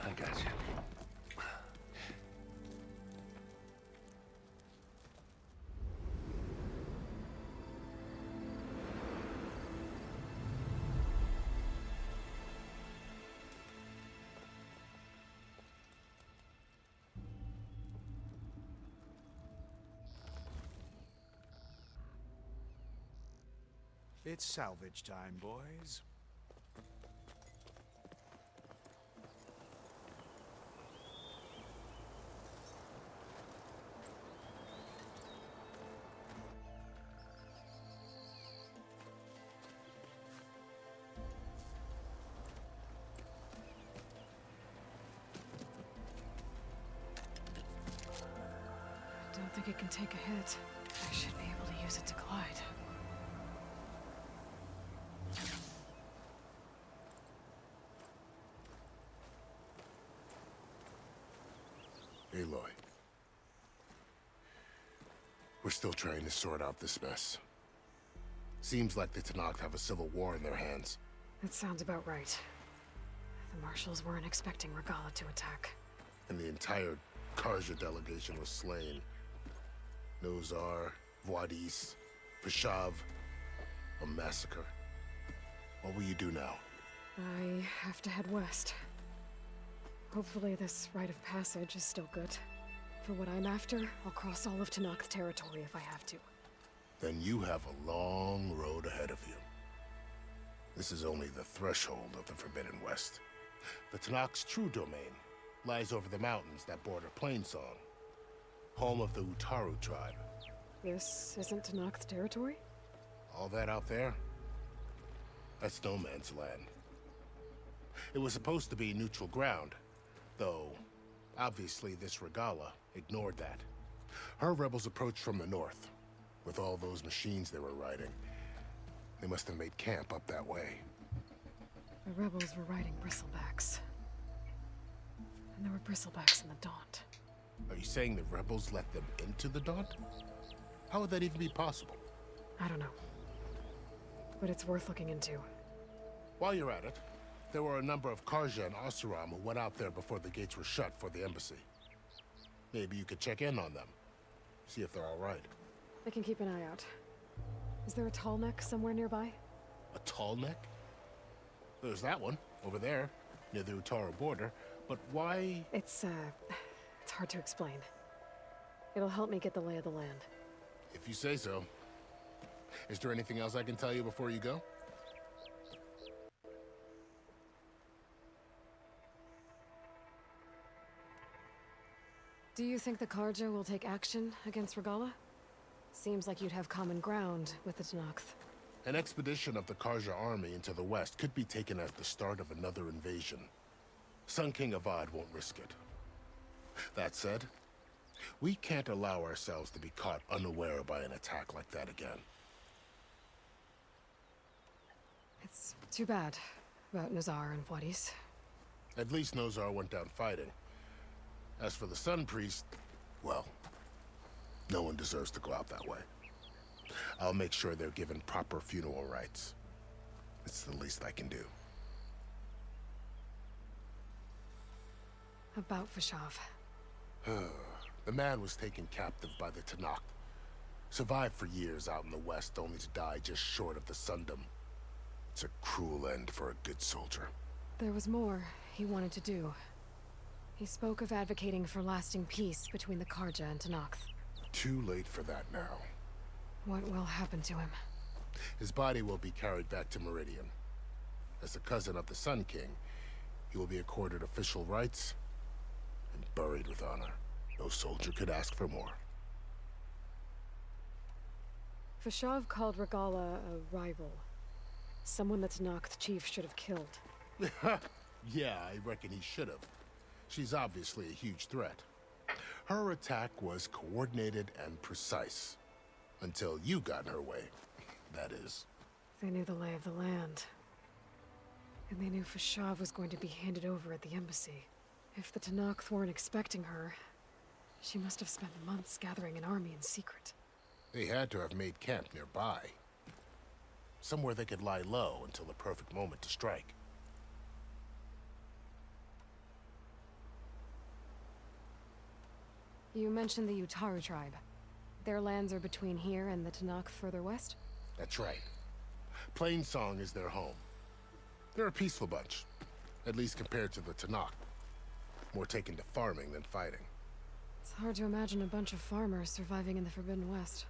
I got you. It's salvage time, boys. I don't think it can take a hit. I should be able to use it to glide. Aloy. We're still trying to sort out this mess. Seems like the Tenakth have a civil war in their hands. That sounds about right. The Marshals weren't expecting Regala to attack. And the entire Karja delegation was slain. Nozar, Vuadis, Vashav. A massacre. What will you do now? I have to head west. Hopefully this rite of passage is still good. For what I'm after, I'll cross all of Tenakth territory if I have to. Then you have a long road ahead of you. This is only the threshold of the Forbidden West. The Tenakth's true domain lies over the mountains that border Plainsong, home of the Utaru tribe. This isn't Tenakth territory? All that out there? That's no man's land. It was supposed to be neutral ground, though obviously this Regala ignored that. Her rebels approached from the north. With all those machines they were riding, they must have made camp up that way. The rebels were riding bristlebacks. And there were bristlebacks in the Daunt. Are you saying the rebels let them into the Daunt? How would that even be possible? I don't know. But it's worth looking into. While you're at it, there were a number of Karja and Oseram who went out there before the gates were shut for the embassy. Maybe you could check in on them. See if they're all right. I can keep an eye out. Is there a tall neck somewhere nearby? A tall neck? There's that one, over there, near the Utaru border. But why? It's hard to explain. It'll help me get the lay of the land. If you say so. Is there anything else I can tell you before you go? Do you think the Karja will take action against Regala? Seems like you'd have common ground with the Tenakth. An expedition of the Karja army into the west could be taken as the start of another invasion. Sun King Avad won't risk it. That said, we can't allow ourselves to be caught unaware by an attack like that again. It's too bad about Nazar and Wadis. At least Nozar went down fighting. As for the Sun Priest, well, no one deserves to go out that way. I'll make sure they're given proper funeral rites. It's the least I can do. About Vashav. The man was taken captive by the Tenakth. Survived for years out in the west, only to die just short of the Sundom. It's a cruel end for a good soldier. There was more he wanted to do. He spoke of advocating for lasting peace between the Karja and Tenakth. Too late for that now. What will happen to him? His body will be carried back to Meridian. As a cousin of the Sun King, he will be accorded official rights and buried with honor. No soldier could ask for more. Vashav called Regala a rival. Someone the Tenakth chief should have killed. Yeah, I reckon he should have. She's obviously a huge threat. Her attack was coordinated and precise. Until you got in her way, that is. They knew the lay of the land. And they knew Vashav was going to be handed over at the embassy. If the Tenakth weren't expecting her, she must have spent months gathering an army in secret. They had to have made camp nearby. Somewhere they could lie low until the perfect moment to strike. You mentioned the Utaru tribe. Their lands are between here and the Tenakth further west? That's right. Plainsong is their home. They're a peaceful bunch, at least compared to the Tenakth. More taken to farming than fighting. It's hard to imagine a bunch of farmers surviving in the Forbidden West.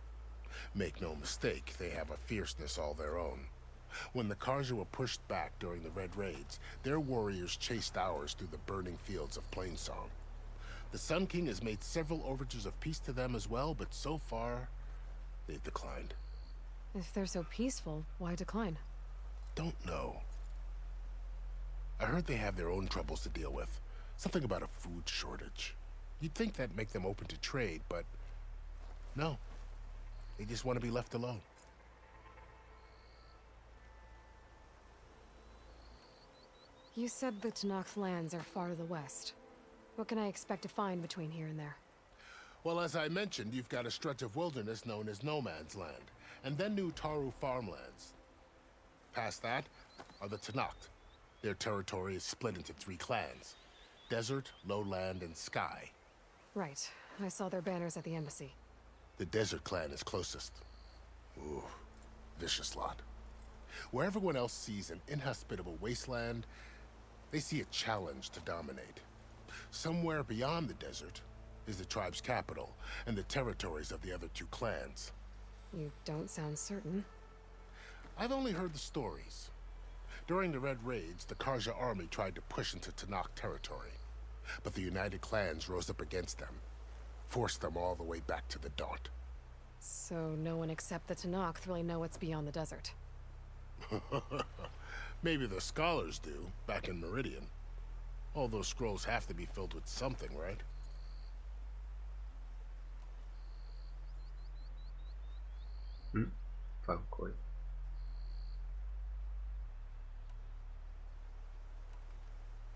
Make no mistake, they have a fierceness all their own. When the Karja were pushed back during the Red Raids, their warriors chased ours through the burning fields of Plainsong. The Sun King has made several overtures of peace to them as well, but so far, they've declined. If they're so peaceful, why decline? Don't know. I heard they have their own troubles to deal with. Something about a food shortage. You'd think that'd make them open to trade, but no. They just want to be left alone. You said the Tenakth lands are far to the west. What can I expect to find between here and there? Well, as I mentioned, you've got a stretch of wilderness known as No Man's Land, and then New Taru farmlands. Past that are the Tenakth. Their territory is split into 3 clans: Desert, Lowland, and Sky. Right. I saw their banners at the embassy. The Desert clan is closest. Ooh, vicious lot. Where everyone else sees an inhospitable wasteland, they see a challenge to dominate. Somewhere beyond the desert is the tribe's capital and the territories of the other two clans. You don't sound certain. I've only heard the stories. During the Red Raids, the Karja army tried to push into Tanakh territory, but the United Clans rose up against them, forced them all the way back to the Daunt. So no one except the Tanakh really know what's beyond the desert. Maybe the scholars do, back in Meridian. All those scrolls have to be filled with something, right?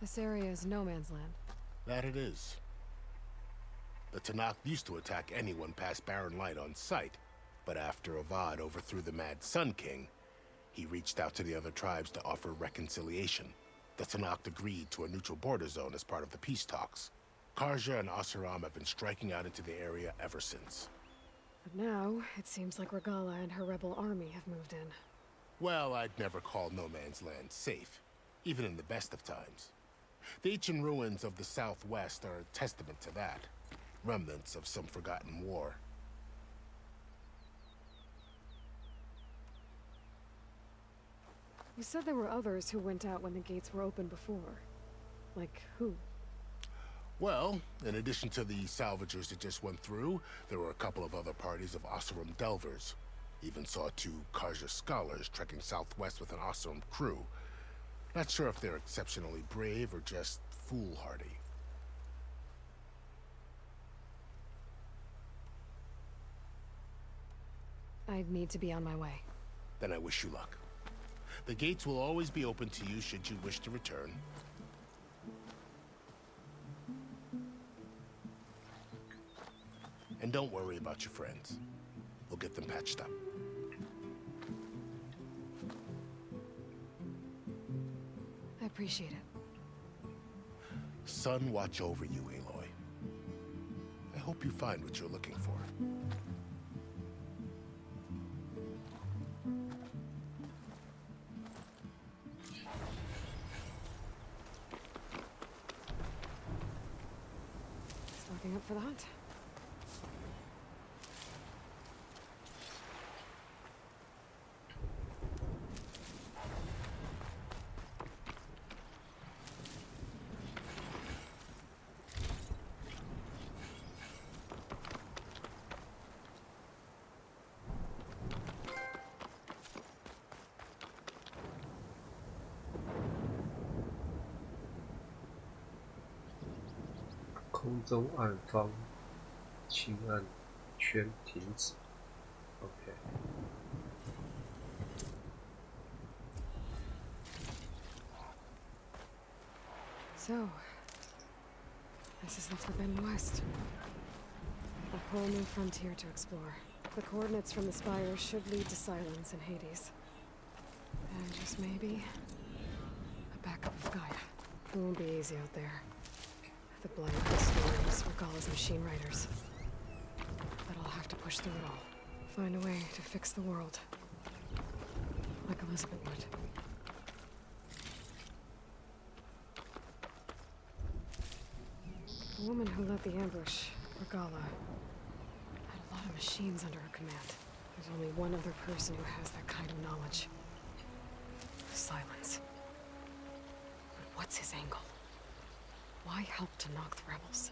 This area is no man's land. That it is. The Tanakh used to attack anyone past Barren Light on sight, but after Avad overthrew the Mad Sun King, he reached out to the other tribes to offer reconciliation. The Tanakh agreed to a neutral border zone as part of the peace talks. Karja and Oseram have been striking out into the area ever since. But now, it seems like Regala and her rebel army have moved in. Well, I'd never call no man's land safe, even in the best of times. The ancient ruins of the Southwest are a testament to that. Remnants of some forgotten war. You said there were others who went out when the gates were open before. Like who? Well, in addition to the salvagers that just went through, there were a couple of other parties of Oseram delvers. Even saw 2 Karja scholars trekking southwest with an Oseram crew. Not sure if they're exceptionally brave or just foolhardy. I'd need to be on my way. Then I wish you luck. The gates will always be open to you should you wish to return. And don't worry about your friends. We'll get them patched up. I appreciate it. Sun watch over you, Aloy. I hope you find what you're looking for. Stocking up for the hunt.空中暗方，轻按圈停止。OK。So, this is the Forbidden West. A whole new frontier to explore. The coordinates from the spire should lead to Silence and Hades. And just maybe, a backup of Gaia. It won't be easy out there. The blind stories, Regala's machine riders. But I'll have to push through it all. Find a way to fix the world. Like Elizabeth would. The woman who led the ambush, Regala, had a lot of machines under her command. There's only one other person who has that kind of knowledge. Silence. But what's his angle? Why help to knock the rebels?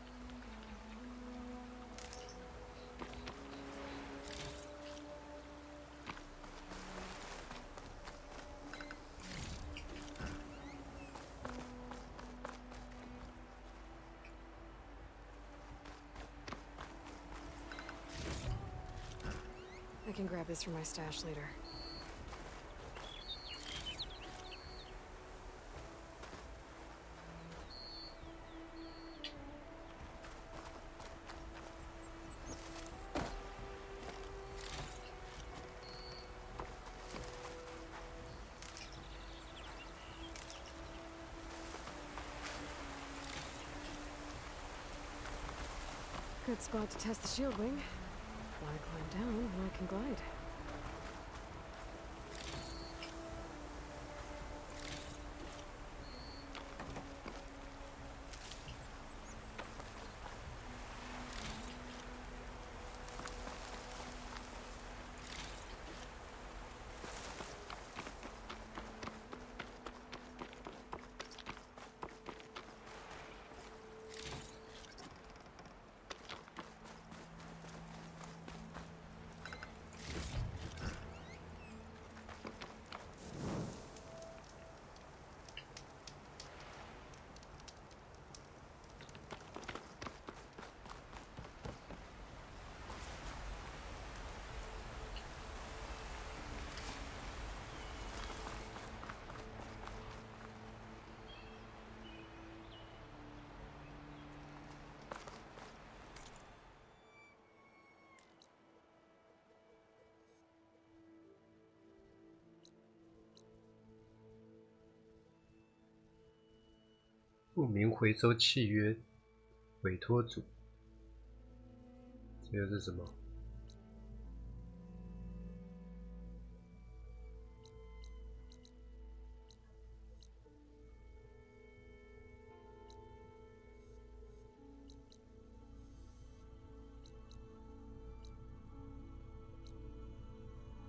I can grab this from my stash later. Good spot to test the shield wing. Wanna climb down when I can glide. 不明回收契约委托组，这个是什么？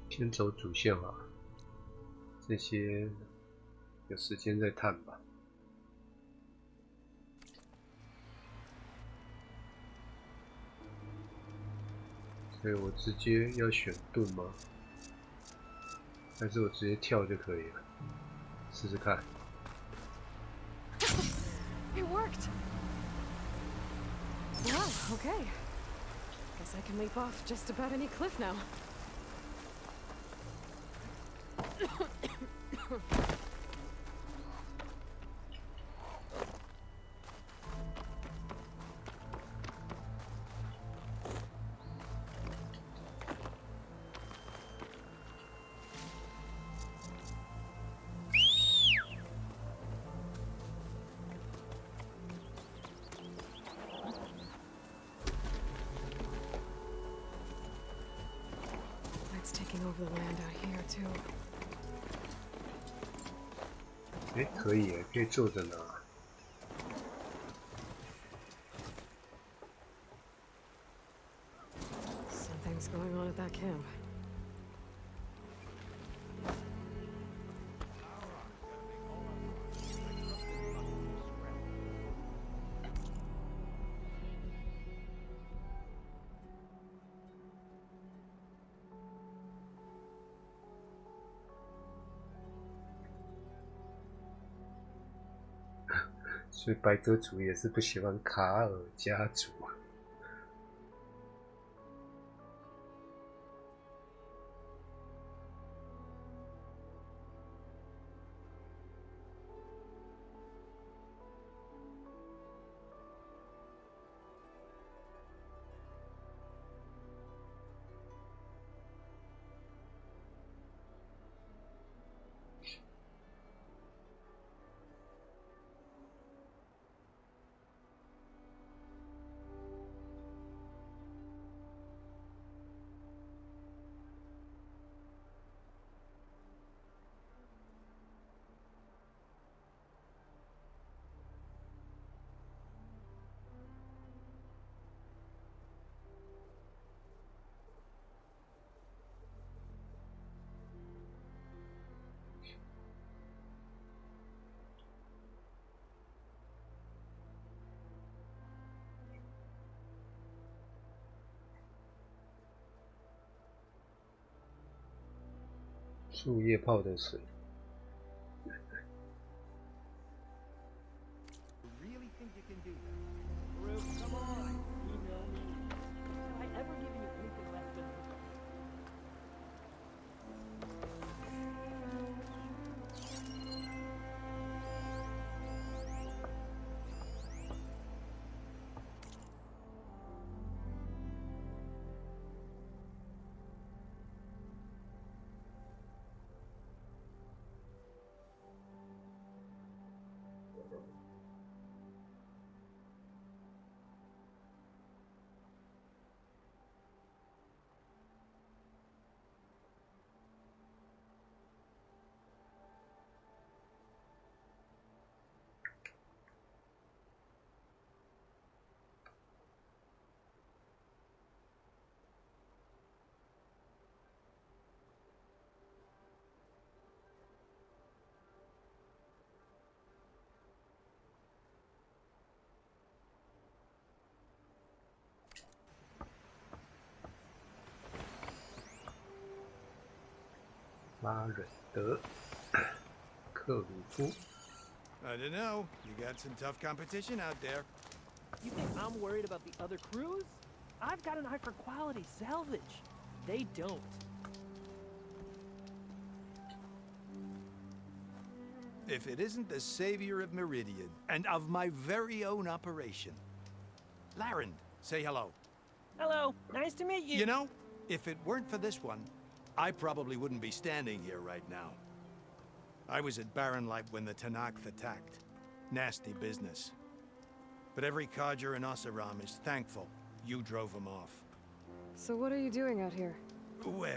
先走主线啊，这些有时间再探吧。所以我直接要选盾吗？还是我直接跳就可以了？试试看。It worked. Wow, okay. Guess I can leap off just about any cliff now. It's taking over the land out here too. 可以耶，可以坐着拿。Something's going on at that camp. 所以白鸽族也是不喜欢卡尔家族。树叶泡的水。拉忍德、克鲁夫。I don't know. You got some tough competition out there. You think I'm worried about the other crews? I've got an eye for quality salvage. They don't. If it isn't the savior of Meridian, and of my very own operation. Laren, say hello. Hello, nice to meet you. You know, if it weren't for this one, I probably wouldn't be standing here right now. I was at Barren Light when the Tanakh attacked. Nasty business. But every codger in Oseram is thankful you drove them off. So what are you doing out here? Well,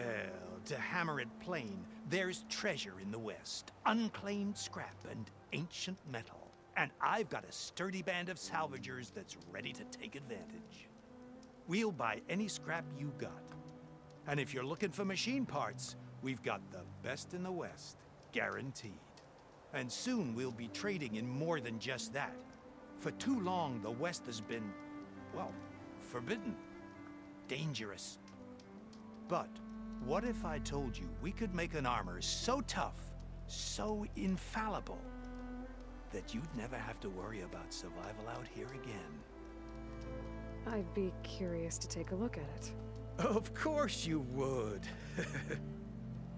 to hammer it plain, there's treasure in the West. Unclaimed scrap and ancient metal. And I've got a sturdy band of salvagers that's ready to take advantage. We'll buy any scrap you got. And if you're looking for machine parts, we've got the best in the West, guaranteed. And soon we'll be trading in more than just that. For too long, the West has been, well, forbidden. Dangerous. But what if I told you we could make an armor so tough, so infallible, that you'd never have to worry about survival out here again? I'd be curious to take a look at it. Of course you would.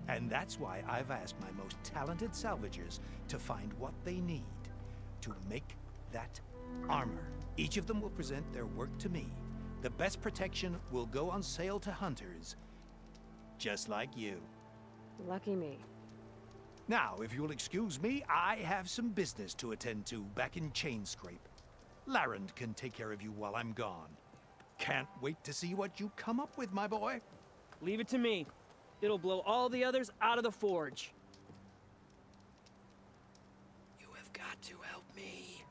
And that's why I've asked my most talented salvagers to find what they need to make that armor. Each of them will present their work to me. The best protection will go on sale to hunters, just like you. Lucky me. Now, if you'll excuse me, I have some business to attend to back in Chainscrape. Larend can take care of you while I'm gone. Can't wait to see what you come up with, my boy. Leave it to me. It'll blow all the others out of the forge. You have got to help me.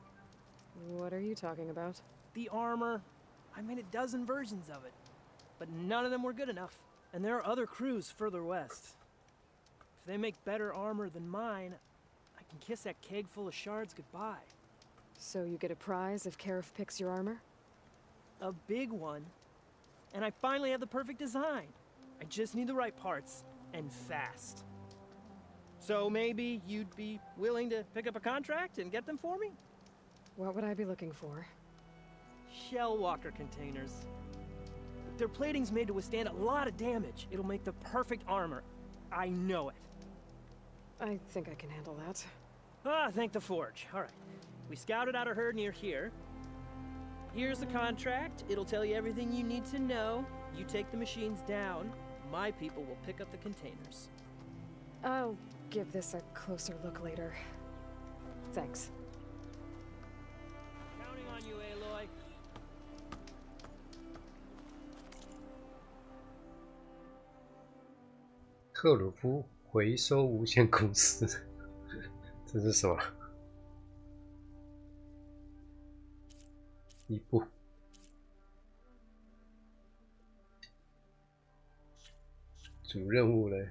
What are you talking about? The armor. I made a dozen versions of it, but none of them were good enough. And there are other crews further west. If they make better armor than mine, I can kiss that keg full of shards goodbye. So you get a prize if Karif picks your armor? A big one. And I finally have the perfect design. I just need the right parts, and fast. So maybe you'd be willing to pick up a contract and get them for me? What would I be looking for? Shell walker containers. Their plating's made to withstand a lot of damage. It'll make the perfect armor. I know it. I think I can handle that. Ah, thank the forge. All right. We scouted out a herd near here. Here's the contract. It'll tell you everything you need to know. You take the machines down. My people will pick up the containers. I'll give this a closer look later. Thanks. Counting on you, Aloy. 克鲁夫回收无限公司，这是什么？一部主任务嘞？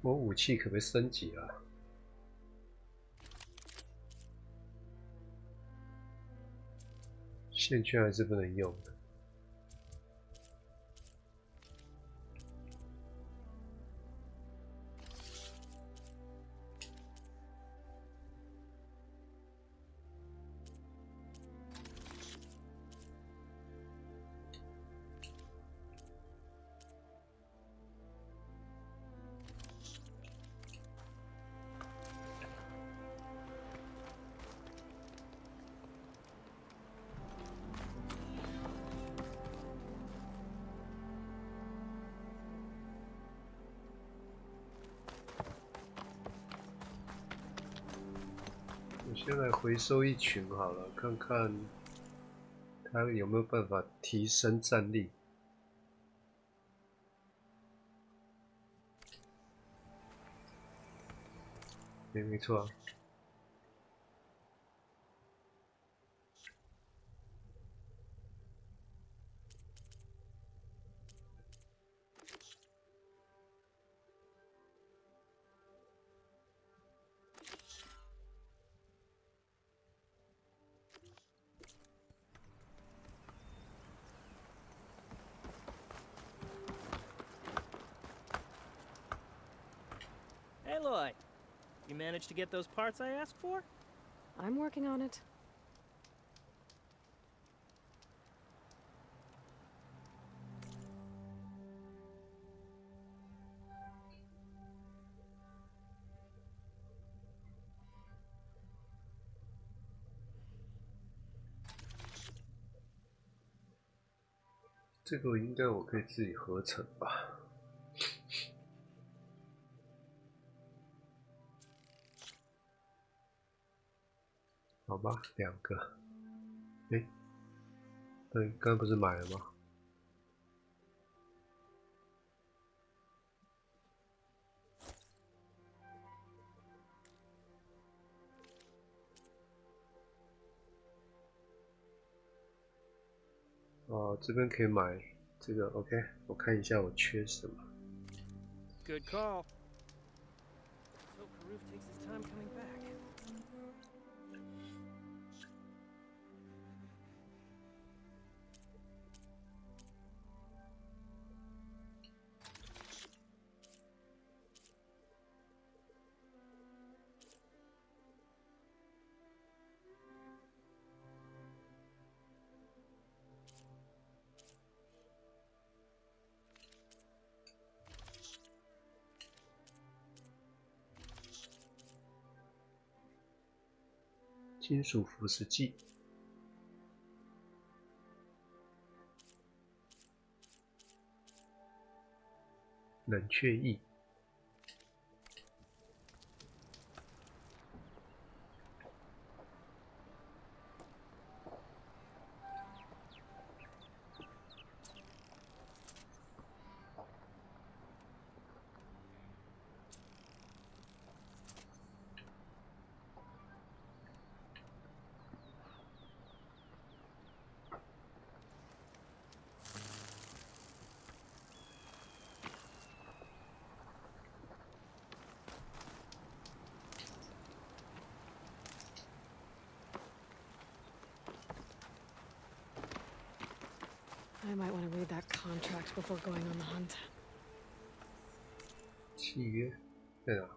我武器可不可以升级啊？线圈还是不能用的。我先来回收一群好了，看看他有没有办法提升战力。没错啊。Aloy, you managed to get those parts I asked for? I'm working on it. 这个应该我可以自己合成吧。好吧，2个。哎，对，刚才不是买了吗？哦，这边可以买这个 ，OK， 我看一下我缺什么。Good call. So Karuf takes his time coming back.金属腐蚀剂，冷却液。I might want to read that contract before going on the hunt. 契约在哪？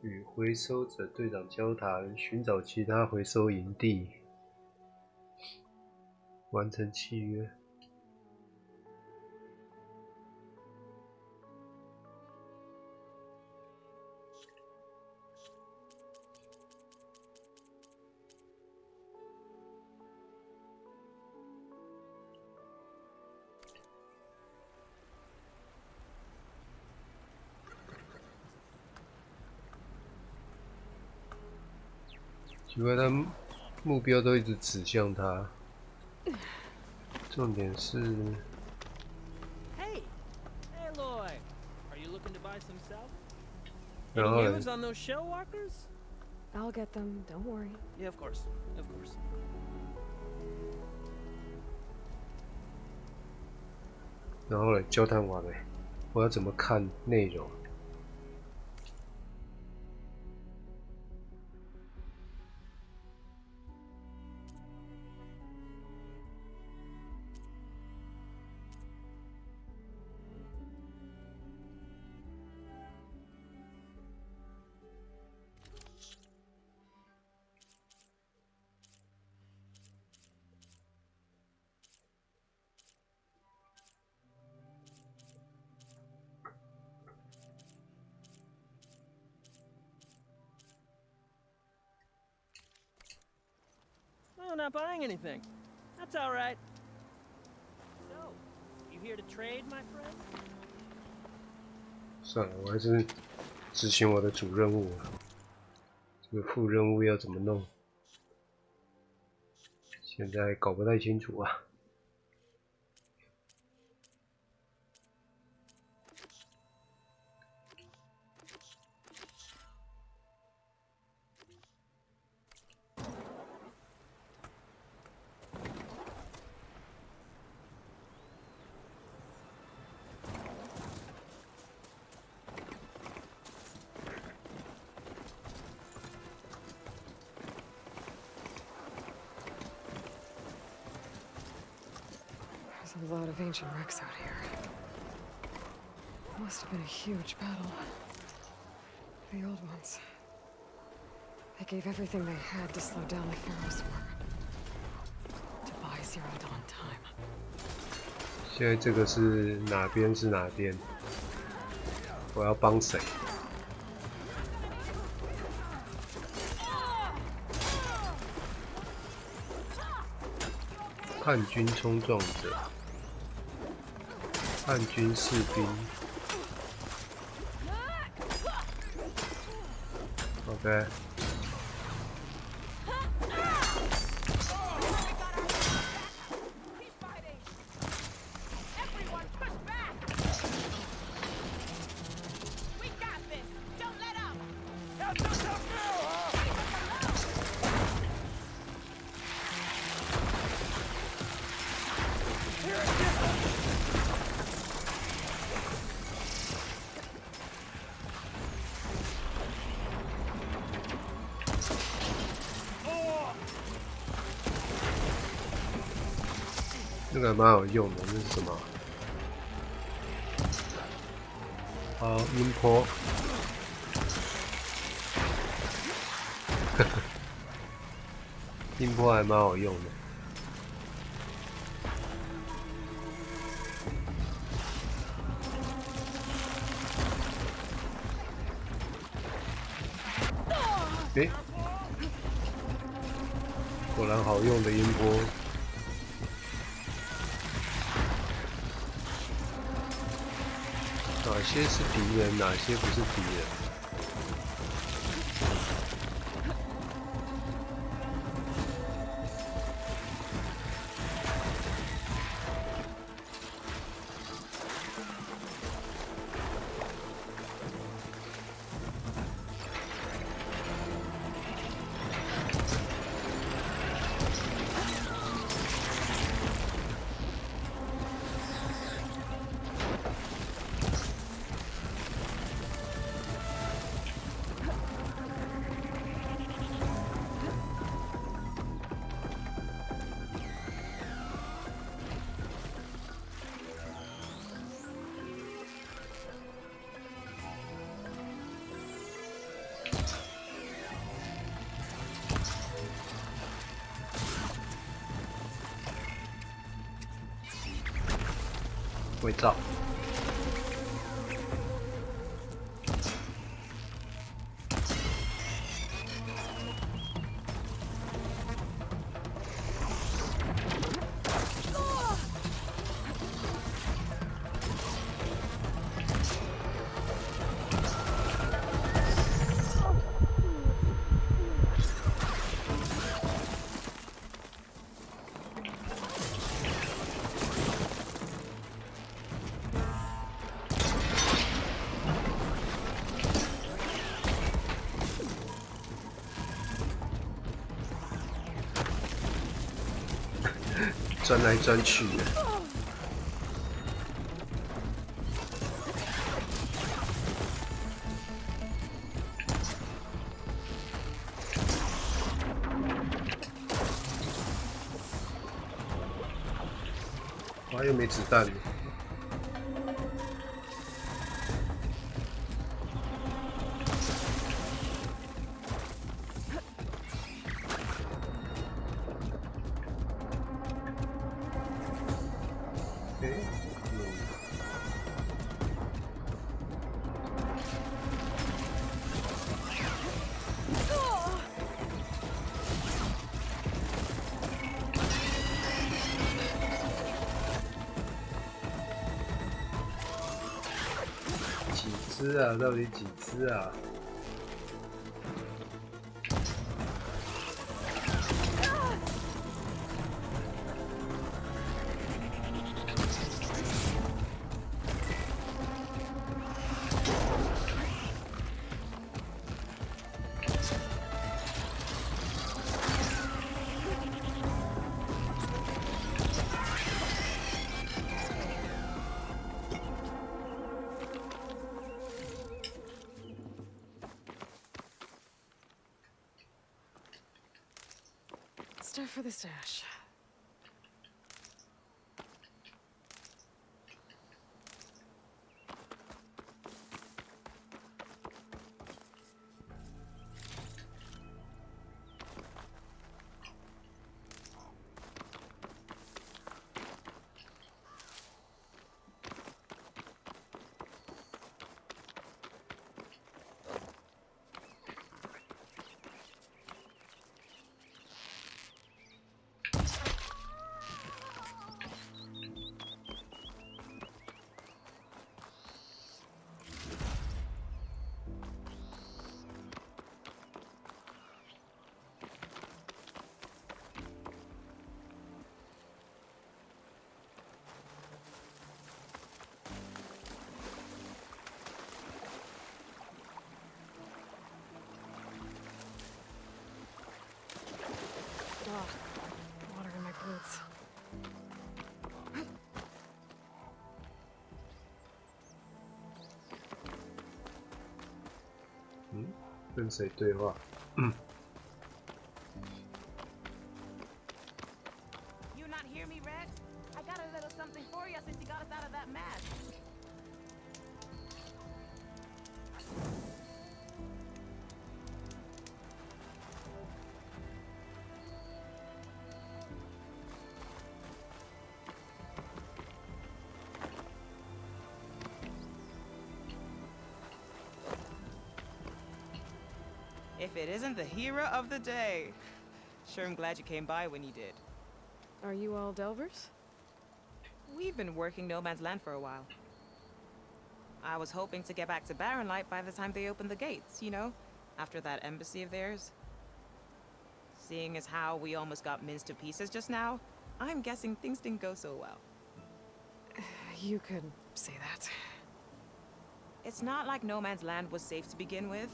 与回收者队长交谈，寻找其他回收营地，完成契约。奇怪，他目标都一直指向他。重点是 Hey, Aloy, are you looking to buy some salvage? 然 Any 后 news on those shell walkers? I'll get them, don't worry. Yeah, of course, of course. 然后嘞，交谈完没？我要怎么看内容？Oh, not buying anything. That's all right. So, you here to trade, my friend? 算了，我还是执行我的主任务了。这个副任务要怎么弄？现在搞不太清楚啊。A lot of ancient wrecks out here. Must have been a huge battle. The old ones. They gave everything they had to slow down the Pharaoh's war. To buy Zero Dawn time. 现在这个是哪边是哪边？我要帮谁？叛军冲撞者，叛军士兵。OK。这个还蛮好用的，那是什么？好，音波。音波还蛮好用的。诶，果然好用的音波。哪些是敌人，哪些不是敌人？伪造。钻来钻去的，哇，又没子弹了。几只啊？到底几只啊？Stuff for the stash. 跟谁对话？嗯。You not hear me, Rex? I got a little something for you since you got us out of that mess. If it isn't the hero of the day. Sure, I'm glad you came by when you did. Are you all Delvers? We've been working No Man's Land for a while. I was hoping to get back to Barrenlight by the time they opened the gates, you know? After that embassy of theirs. Seeing as how we almost got minced to pieces just now, I'm guessing things didn't go so well. You could say that. It's not like No Man's Land was safe to begin with.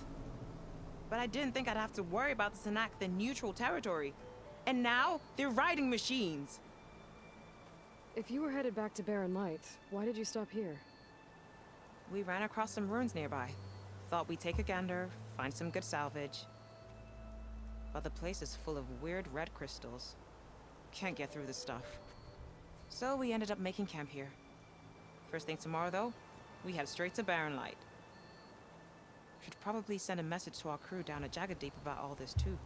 But I didn't think I'd have to worry about the Tanakh, the neutral territory. And now, they're riding machines. If you were headed back to Barren Light, why did you stop here? We ran across some ruins nearby. Thought we'd take a gander, find some good salvage. But the place is full of weird red crystals. Can't get through this stuff. So we ended up making camp here. First thing tomorrow, though, we head straight to Barren Light. Should probably send a message to our crew down at Jagged Deep about all this, too.